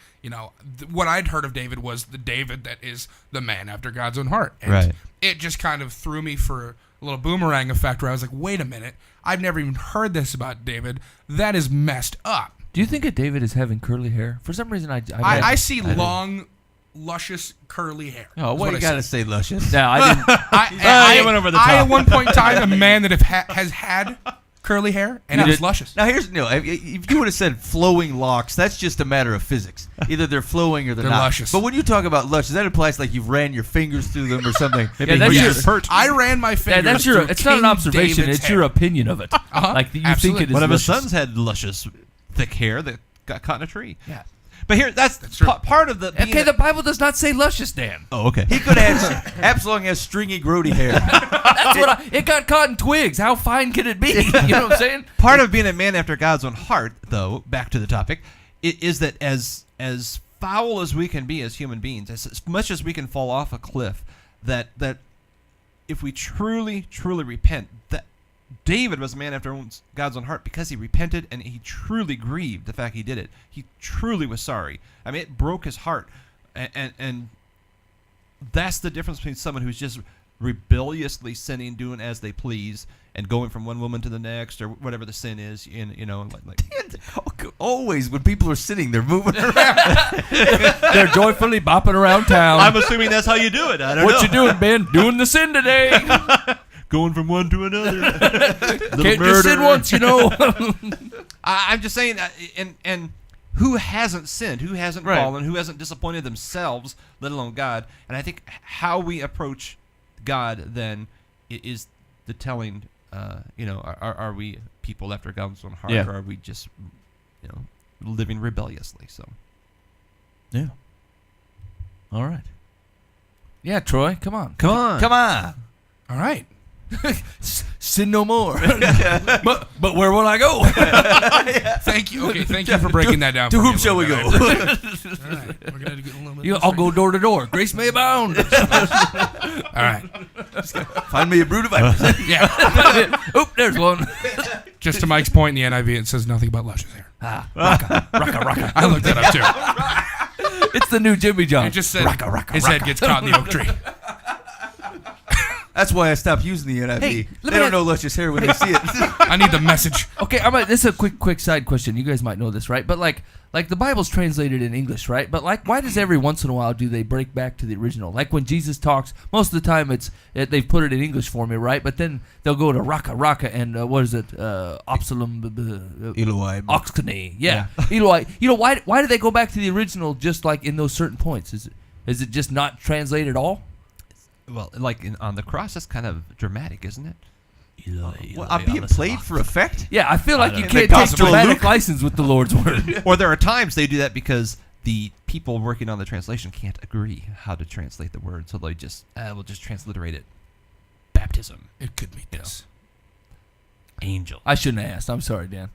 what I'd heard of David was the David that is the man after God's own heart. And it just kind of threw me for a little boomerang effect where I was like, "Wait a minute, I've never even heard this about David. That is messed up." Do you think that David is having curly hair? For some reason, I see long, luscious, curly hair. Oh, what you got to say, luscious? No, I didn't. I went over the top. at one point in time, a man that has had curly hair, and it was luscious. Now here's if you would have said flowing locks, that's just a matter of physics. Either they're flowing or they're not. Luscious. But when you talk about luscious, that implies like you've ran your fingers through them or something. I ran my fingers. through It's not an King observation. David's it's hair. your opinion of it. Like you Absolutely. think it is. One of his luscious. sons had luscious, thick hair that got caught in a tree. Yeah. But here, that's true. part of the. Okay, the Bible does not say luscious, Dan. Oh, okay. He could have Absalom has stringy, grody hair. That's what it got caught in twigs. How fine can it be? You know what I'm saying? Part of being a man after God's own heart, though, back to the topic, is that as foul as we can be as human beings, as much as we can fall off a cliff, that if we truly repent, that David was a man after God's own heart because he repented and he truly grieved the fact he did it. He truly was sorry. I mean, it broke his heart, and that's the difference between someone who's just rebelliously sinning, doing as they please, and going from one woman to the next, or whatever the sin is, Always when people are sitting, they're moving around. They're joyfully bopping around town. I'm assuming that's how you do it. I don't know. What you doing, Ben? Doing the sin today. Going from one to another. Can't just sin once, I'm just saying, and who hasn't sinned? Who hasn't fallen? Who hasn't disappointed themselves, let alone God? And I think how we approach God then is the telling. Are we people after God's own heart, or are we just, living rebelliously? So, yeah. All right. Yeah, Troy, come on. All right. Sin no more. but where will I go? Thank you. Okay, thank you for breaking that down. To whom shall we go? All right, we're gonna get a little bit. I'll go door to door. Grace may abound. All right. Find me a brood of vipers. Yeah. Oop, there's one. Just to Mike's point in the NIV, it says nothing but luscious hair. Raka. I looked that up too. It's the new Jimmy John. It just said his head gets caught in the oak tree. That's why I stopped using the NIV. Hey, they don't know luscious hair when they see it. I need the message. Okay, this is a quick side question. You guys might know this, right? But like the Bible's translated in English, right? But why does every once in a while do they break back to the original? Like when Jesus talks, most of the time they've put it in English for me, right? But then they'll go to raka and what is it? Opsalum Eloi. Oxkane. Yeah. Eloi. Why do they go back to the original just like in those certain points? Is it just not translated at all? Well, on the cross, that's kind of dramatic, isn't it? I'm being played for effect? Yeah, I feel like you know. can't take dramatic license with the Lord's word. Or there are times they do that because the people working on the translation can't agree how to translate the word, so they just we'll just transliterate it. Baptism. It could be this. Angel. I shouldn't have asked. I'm sorry, Dan.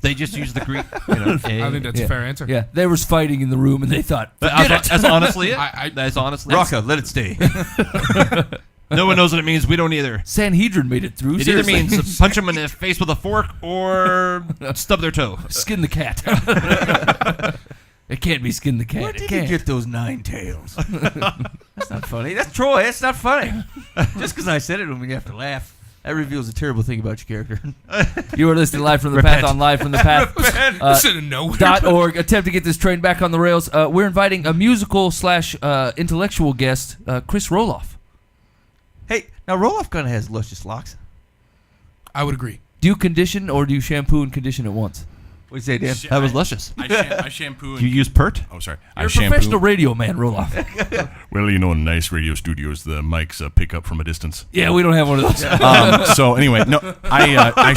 They just use the Greek. I think that's a fair answer. Yeah, there was fighting in the room, and they thought, that's honestly it. That's honestly Raka, let it stay. No one knows what it means. We don't either. Sanhedrin made it through. It Seriously. either means punch them in the face with a fork or stub their toe. Skin the cat. It can't be skin the cat. Where It did you can't. get those 9 tails? That's not funny. That's Troy. That's not funny. Just because I said it when we have to laugh. That reveals a terrible thing about your character. You are listening live from the path on live from the path. .org. Attempt to get this train back on the rails. We're inviting a musical / intellectual guest, Chris Rohloff. Hey, now Rohloff kind of has luscious locks. I would agree. Do you condition or do you shampoo and condition at once? What do you say, Dan? That was luscious. I shampoo. You use Pert? Oh, sorry. You're a professional radio man, Rohloff. Well, in nice radio studios, the mics pick up from a distance. Yeah, we don't have one of those. So anyway, no, I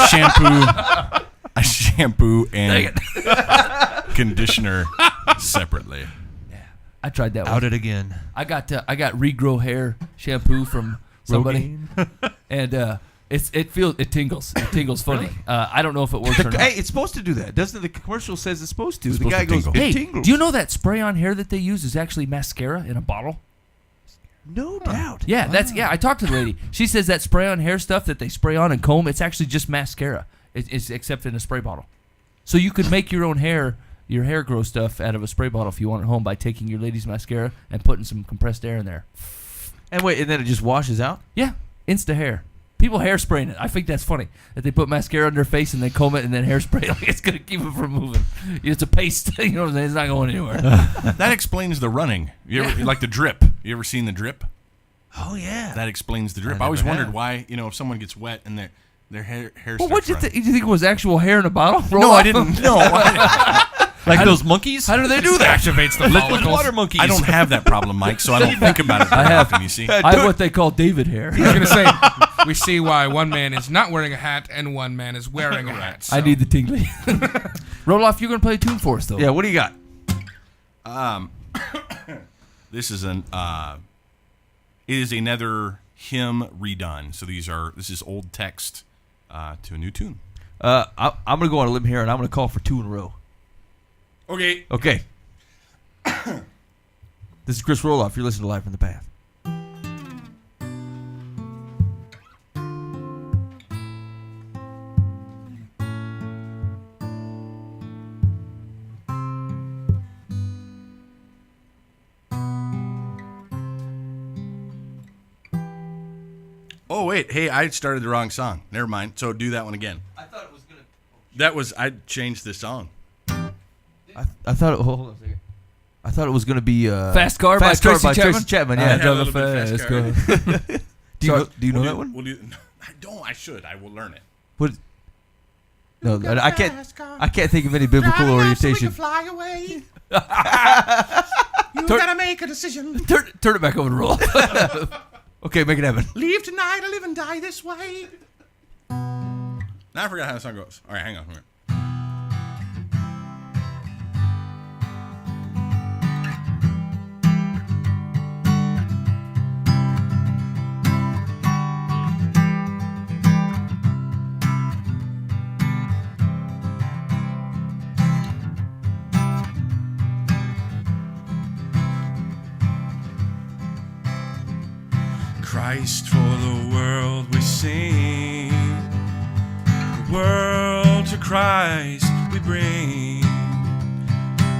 shampoo and conditioner separately. I tried that one. Out it again. I got regrow hair shampoo from somebody, and it tingles. It tingles funny. I don't know if it works or not. Hey, it's supposed to do that. Doesn't the commercial says it's supposed to? It's the supposed guy to goes, tingle. it Hey, tingles. do you know that spray on hair that they use is actually mascara in a bottle? No doubt. Yeah, I talked to the lady. She says that spray on hair stuff that they spray on and comb, it's actually just mascara. It's except in a spray bottle. So you could make your own hair grow stuff out of a spray bottle if you want at home by taking your lady's mascara and putting some compressed air in there. And wait, and then it just washes out? Yeah, Insta hair. People hairspraying it. I think that's funny that they put mascara on their face and they comb it and then hairspray like it's gonna keep it from moving. It's a paste. You know what I'm saying? It's not going anywhere. That explains the running. You ever like the drip? You ever seen the drip? Oh yeah. That explains the drip. I always wondered why, if someone gets wet and their hair Well, what starts you running. think? You think it was actual hair in a bottle? No, I didn't. No, Like those monkeys? How do they do that? Activates the Liquid follicles. water monkeys. I don't have that problem, Mike, so I don't think about it very often, you see. I have what they call David hair. I was gonna say we see why one man is not wearing a hat and one man is wearing a hat. So. I need the tingly. Rohloff, you're gonna play a tune for us though. Yeah, what do you got? This is it is another hymn redone. So this is old text to a new tune. I'm gonna go on a limb here and I'm gonna call for 2 in a row. Okay. Okay. This is Chris Rohloff. You're listening to Live from the Path. Oh, wait. Hey, I started the wrong song. Never mind. So do that one again. I thought it was gonna. I changed the song. I thought. Hold on a second. I thought it was gonna be Fast Car by Tracy Chapman. Yeah, Drive a fast car. do you know that one? No, I don't. I should. I will learn it. What? No, I can't. I can't think of any biblical orientation. Fly away. You gotta make a decision. Turn it back over to roll. Okay, make it happen. Leave tonight or live and die this way. Now I forgot how the song goes. All right, hang on. Christ for the world we sing, the world to Christ we bring,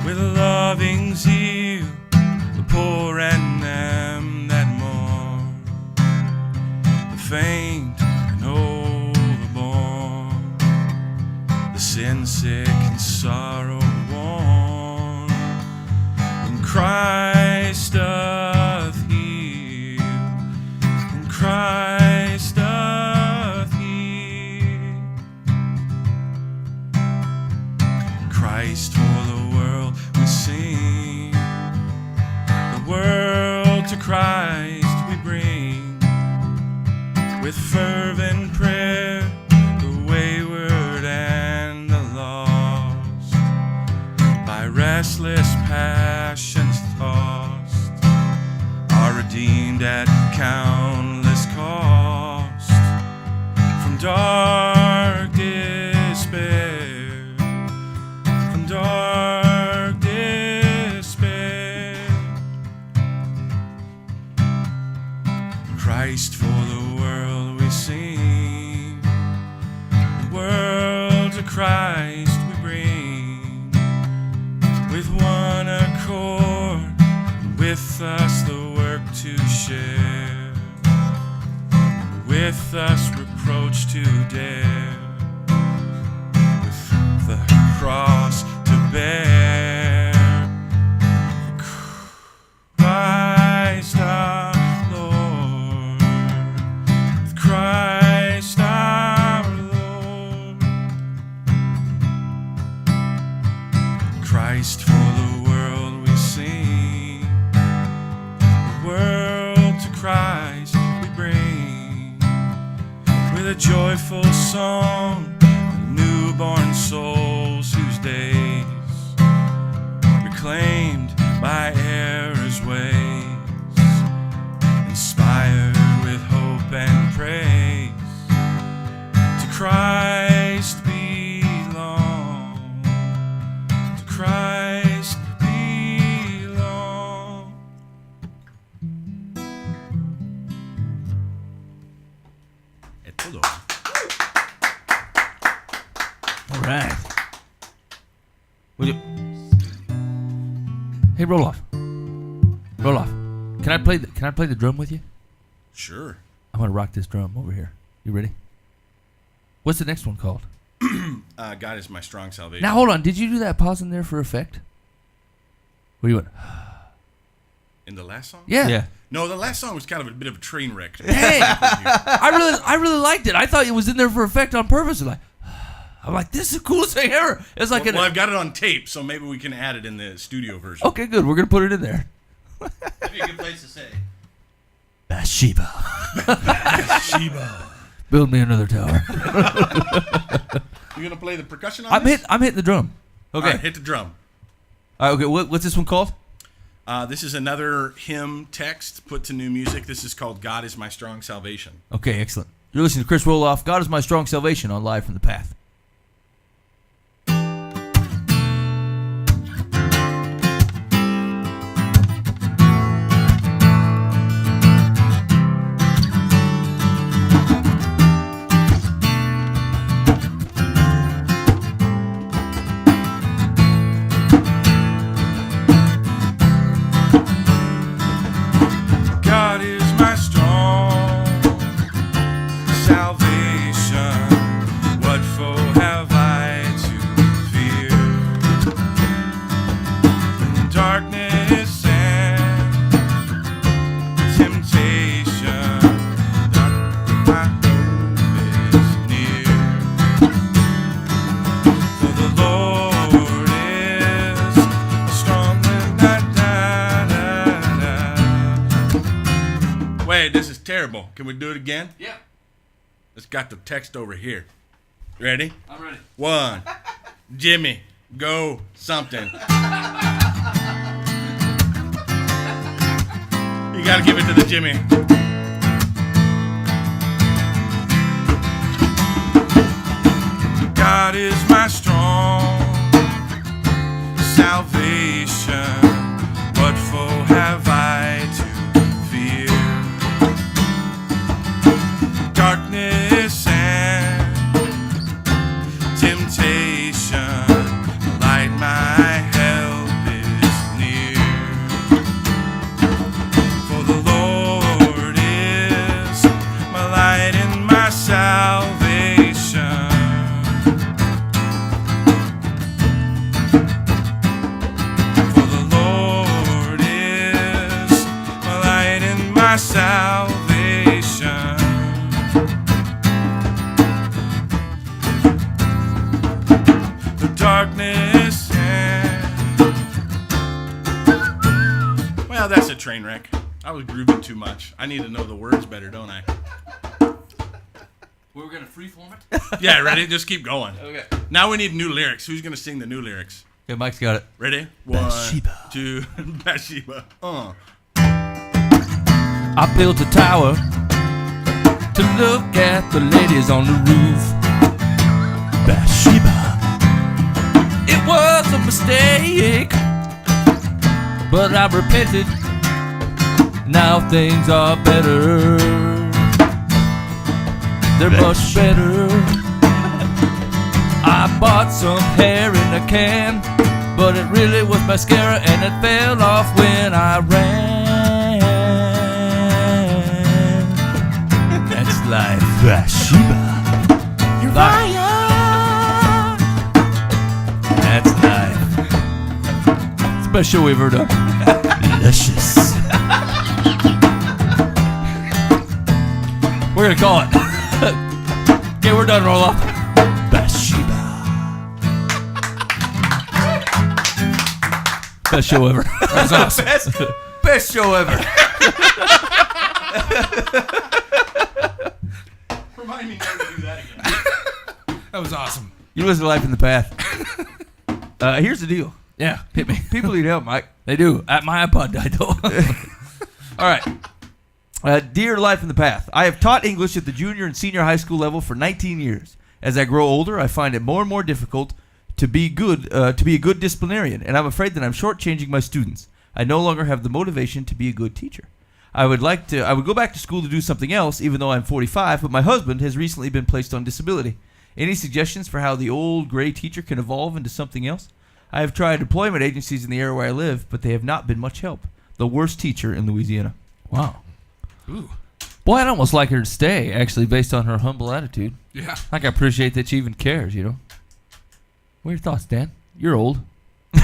with a loving zeal, the poor and them that mourn, the faint and overborne, the sin sick and sorrow worn, in Christ doth heal, in Christ doth heal. Christ for the world we sing, the world to Christ we bring, with fervent prayer, the wayward and the lost, by restless passions tossed, are redeemed at countless cost, from dark despair, from dark despair. Christ for the world we sing, the world to Christ we bring, with one accord, with us the work to share, with us reproach to dare, with the cross to bear. Christ our Lord, with Christ our Lord. Christ for the world we sing, the world to Christ we bring, with a joyful song, newborn souls whose days reclaimed by error's ways, inspired with hope and praise, to Christ belong, to Christ belong. È todo. All right. Hey, Rohloff. Can I play the drum with you? Sure. I'm gonna rock this drum over here. You ready? What's the next one called? God is my strong salvation. Now hold on. Did you do that pause in there for effect? What do you want? In the last song? Yeah. No, the last song was kind of a bit of a train wreck. Hey, I really liked it. I thought it was in there for effect on purpose. I'm like, this is the coolest thing ever. It's like well, I've got it on tape, so maybe we can add it in the studio version. Okay, good. We're gonna put it in there. That'd be a good place to say. Bathsheba. Bathsheba. Build me another tower. You gonna play the percussion on this? I'm hitting the drum. Okay. All right, hit the drum. All right, okay, what's this one called? This is another hymn text put to new music. This is called God is My Strong Salvation. Okay, excellent. You're listening to Chris Rohloff, God is My Strong Salvation on Live from the Path. God is my strong terrible. Can we do it again? Yeah. Let's got the text over here. Ready? I'm ready. 1. Jimmy, go something. You gotta give it to the Jimmy. God is my strong salvation. What foe have I to fear? Darkness and temptation, light my help is near. For the Lord is my light and my salvation. For the Lord is my light and my salvation. The darkness and... Well, that's a train wreck. I was grooving too much. I need to know the words better, don't I? We're gonna freeform it. Yeah, ready? Just keep going. Okay. Now we need new lyrics. Who's gonna sing the new lyrics? Okay, Mike's got it. Ready? 1, Bathsheba. 2, Bathsheba. I built a tower to look at the ladies on the roof. Bathsheba. It was a mistake, but I repented. Now things are better. They're much better. I bought some hair in a can, but it really was mascara and it fell off when I ran. That's life. Bathsheba. Uriah. That's life. It's the best show we've ever done. Delicious. We're gonna call it. Okay, we're done, Rohloff. Bathsheba. Best show ever. That was awesome. Best show ever. Remind me never to do that again. That was awesome. You listen to Life in the Path. Here's the deal. Yeah, hit me. People need help, Mike. They do. My iPod died though. All right. Dear Life in the Path, I have taught English at the junior and senior high school level for 19 years. As I grow older, I find it more and more difficult to be a good disciplinarian, and I'm afraid that I'm shortchanging my students. I no longer have the motivation to be a good teacher. I would go back to school to do something else, even though I'm 45, but my husband has recently been placed on disability. Any suggestions for how the old gray teacher can evolve into something else? I have tried employment agencies in the area where I live, but they have not been much help. The worst teacher in Louisiana. Wow. Ooh. Boy, I'd almost like her to stay, actually, based on her humble attitude. Yeah. Like, I appreciate that she even cares, you know? What are your thoughts, Dan? You're old. Does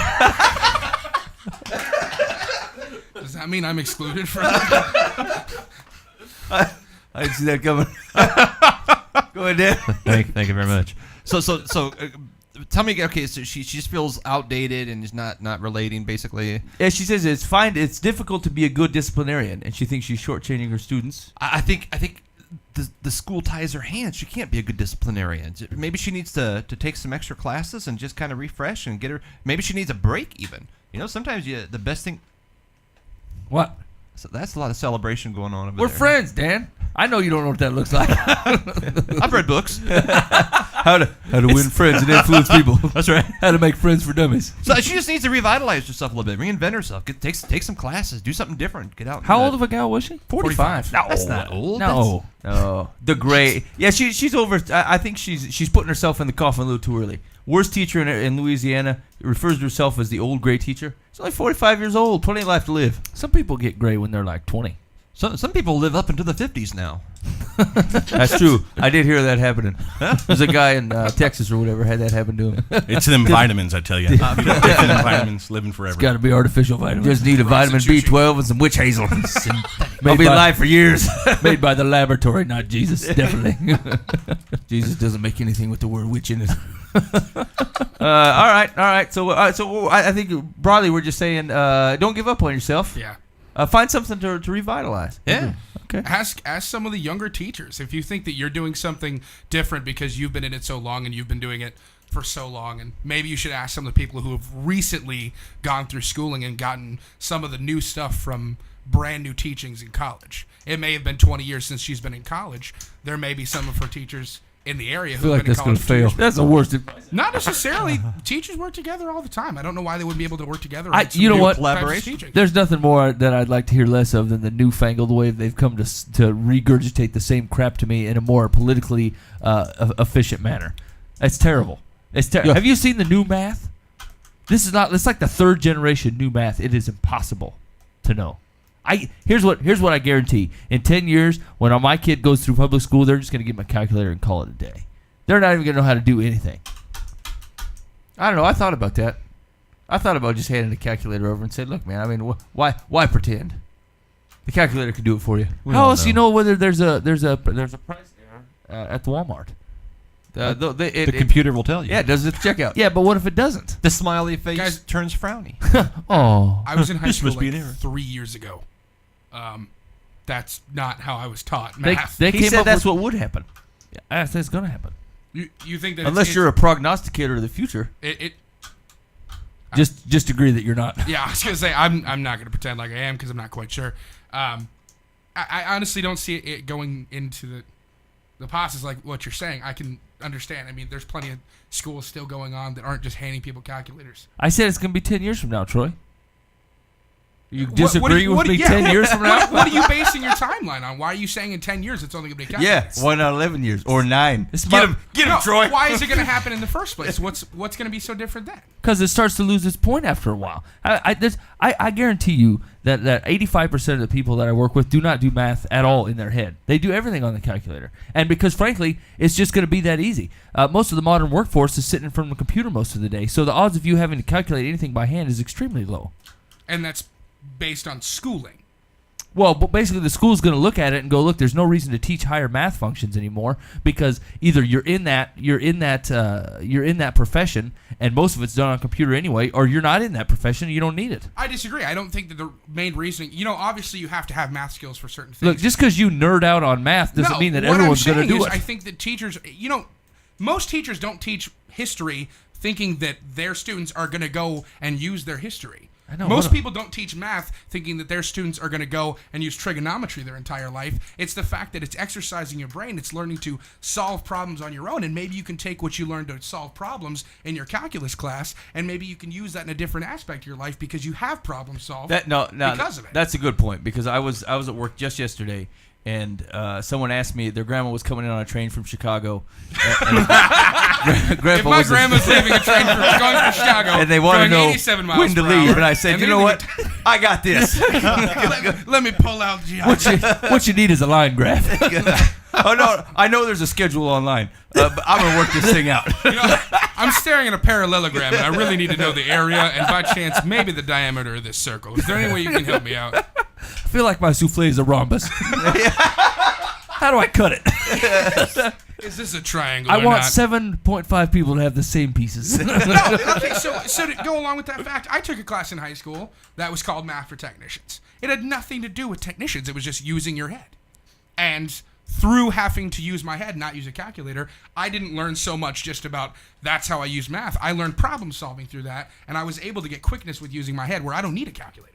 that mean I'm excluded from I didn't see that coming. Go ahead, Dan. Thank you very much. So tell me, okay, so she just feels outdated and is not relating, basically. Yeah, she says it's difficult to be a good disciplinarian, and she thinks she's shortchanging her students. I think the school ties her hands. She can't be a good disciplinarian. Maybe she needs to take some extra classes and just kind of refresh and get her. Maybe she needs a break even. You know, sometimes the best thing. What? So that's a lot of celebration going on over We're there. friends, Dan. I know you don't know what that looks like. I've read books. How to win friends and influence people. That's right. How to make friends for dummies. So she just needs to revitalize herself a little bit, reinvent herself, take some classes, do something different, get out. How old of a gal was she? 45. No, That's not old. No. Oh, the gray. Yeah, she's over. I think she's putting herself in the coffin a little too early. Worst teacher in Louisiana, refers to herself as the old gray teacher. She's only 45 years old. Plenty of life to live. Some people get gray when they're like 20. Some people live up into the 50s now. That's true. I did hear that happening. There's a guy in Texas or whatever had that happen to him. It's them vitamins, I tell you. People taking them vitamins, living forever. It's got to be artificial vitamins. Just need a vitamin B12 and some witch hazel. I'll be alive for years. Made by the laboratory, not Jesus, definitely. Jesus doesn't make anything with the word witch in it. All right. So I think broadly we're just saying don't give up on yourself. Yeah. Find something to revitalize. Yeah. Okay. Ask some of the younger teachers if you think that you're doing something different because you've been in it so long and you've been doing it for so long, and maybe you should ask some of the people who have recently gone through schooling and gotten some of the new stuff from brand new teachings in college. It may have been 20 years since she's been in college. There may be some of her teachers in the area who have been in college. fail. That's the worst advice. Not necessarily. Teachers work together all the time. I don't know why they wouldn't be able to work together. You know what? Collaboration. There's nothing more that I'd like to hear less of than the newfangled way they've come to regurgitate the same crap to me in a more politically efficient manner. It's terrible. It's terrible. Have you seen the new math? This is not. It's like the third generation new math. It is impossible to know. Here's what I guarantee. In 10 years, when my kid goes through public school, they're just going to get my calculator and call it a day. They're not even going to know how to do anything. I don't know. I thought about that. I thought about just handing the calculator over and saying, "Look, man. I mean, why pretend? The calculator can do it for you. How else do you know whether there's a price error at the Walmart? The computer will tell you. Yeah, it does its checkout. Yeah, but what if it doesn't? The smiley face Guys, turns frowny. Oh, I was in high This school must be an error. 3 years ago. That's not how I was taught They math. He came said up that's with, what would happen. I think it's going to happen. You think that Unless you're a prognosticator of the future. Just agree that you're not. Yeah, I was gonna say I'm not gonna pretend like I am because I'm not quite sure. I honestly don't see it going into the process like what you're saying. I can understand. I mean, there's plenty of schools still going on that aren't just handing people calculators. I said it's going to be 10 years from now, Troy. You disagree What- with me yeah. 10 years from now? What are you basing your timeline on? Why are you saying in 10 years it's only going to be Yeah, calculators? why not 11 years or 9? It's Get about- him, No, Troy. Why is it going to happen in the first place? What's going to be so different then? Because it starts to lose its point after a while. I guarantee you that 85% of the people that I work with do not do math at all in their head. They do everything on the calculator. And because, frankly, it's just going to be that easy. Most of the modern workforce is sitting in front of a computer most of the day. So the odds of you having to calculate anything by hand is extremely low. And that's based on schooling. Well, but basically the school's going to look at it and go, look, there's no reason to teach higher math functions anymore because either you're in that profession and most of it's done on computer anyway, or you're not in that profession and you don't need it. I disagree. I don't think that the main reasoning, obviously you have to have math skills for certain things. Look, just because you nerd out on math doesn't mean that what everyone's I'm going to saying do is it. I think that teachers, most teachers don't teach history thinking that their students are going to go and use their history. I know, Most people don't teach math thinking that their students are going to go and use trigonometry their entire life. It's the fact that it's exercising your brain. It's learning to solve problems on your own. And maybe you can take what you learned to solve problems in your calculus class, and maybe you can use that in a different aspect of your life because you have problem solved because of it. That's a good point because I was at work just yesterday. And someone asked me, their grandma was coming in on a train from Chicago. If my grandma's leaving a train going from Chicago, and they want to know 87 miles when to per leave, hour, and I said, you know what? I got this. let me pull out What you need is a line graph. Oh no, I know there's a schedule online, but I'm gonna work this thing out. I'm staring at a parallelogram, and I really need to know the area and, by chance, maybe the diameter of this circle. Is there any way you can help me out? I feel like my souffle is a rhombus. How do I cut it? Is this a triangle? I or want not? 7.5 people to have the same pieces. Okay, so to go along with that fact, I took a class in high school that was called Math for Technicians. It had nothing to do with technicians. It was just using your head. And through having to use my head, not use a calculator, I didn't learn so much just about that's how I use math. I learned problem solving through that, and I was able to get quickness with using my head where I don't need a calculator.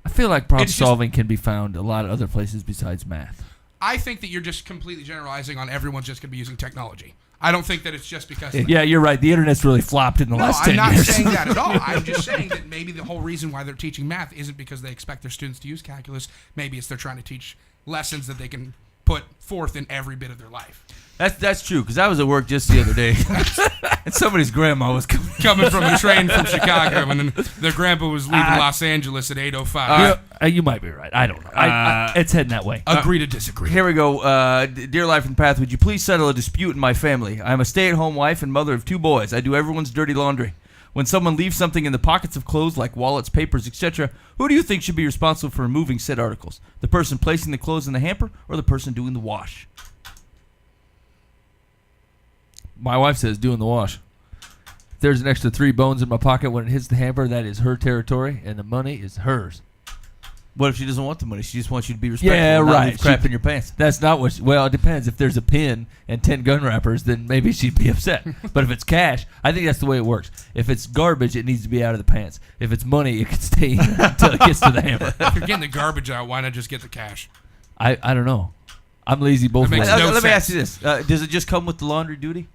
I feel like problem solving can be found a lot of other places besides math. I think that you're just completely generalizing on everyone's just going to be using technology. I don't think that it's just because... Yeah, you're right. The internet's really flopped in the last 10 years. No, I'm not saying that at all. I'm just saying that maybe the whole reason why they're teaching math isn't because they expect their students to use calculus. Maybe it's they're trying to teach lessons that they can put forth in every bit of their life. That's true, because I was at work just the other day, and somebody's grandma was coming from a train from Chicago, and then their grandpa was leaving Los Angeles at 8:05. You might be right. I don't know. It's heading that way. Agree to disagree. Here we go. Dear Life and Path, would you please settle a dispute in my family? I'm a stay-at-home wife and mother of 2 boys. I do everyone's dirty laundry. When someone leaves something in the pockets of clothes like wallets, papers, etc., who do you think should be responsible for removing said articles? The person placing the clothes in the hamper or the person doing the wash? My wife says doing the wash. If there's an extra 3 bones in my pocket when it hits the hamper, that is her territory, and the money is hers. What if she doesn't want the money? She just wants you to be respectful. Yeah, and not right. leave crap in your pants. That's not what. Well, it depends. If there's a pin and 10 gun wrappers, then maybe she'd be upset. But if it's cash, I think that's the way it works. If it's garbage, it needs to be out of the pants. If it's money, it can stay in until it gets to the hammer. If you're getting the garbage out, why not just get the cash? I don't know. I'm lazy both That ways. makes no Let me sense. ask you this: Does it just come with the laundry duty?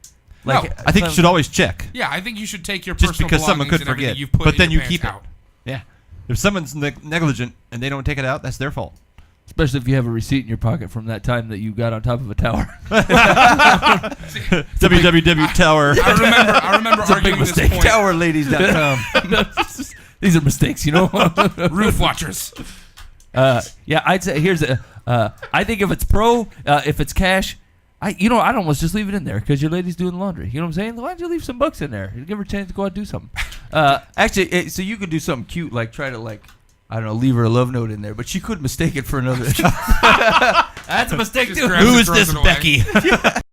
No. I think you should always check. Yeah, I think you should take your Just personal because someone belongings could and everything forget, you've put but in then your you keep pants it. out. Yeah. If someone's negligent and they don't take it out, that's their fault. Especially if you have a receipt in your pocket from that time that you got on top of a tower. www Tower. I remember It's a big arguing this mistake. point. Towerladies.com. These are mistakes, you know. Roof watchers. Yeah, I'd say here's a. I think if it's if it's cash, I'd almost just leave it in there because your lady's doing laundry. You know what I'm saying? Why don't you leave some bucks in there? Give her a chance to go out and do something. Actually, so you could do something cute, like try to I don't know, leave her a love note in there, but she could mistake it for another. That's a mistake Just too. grabs Who it, is throws this it away. Becky?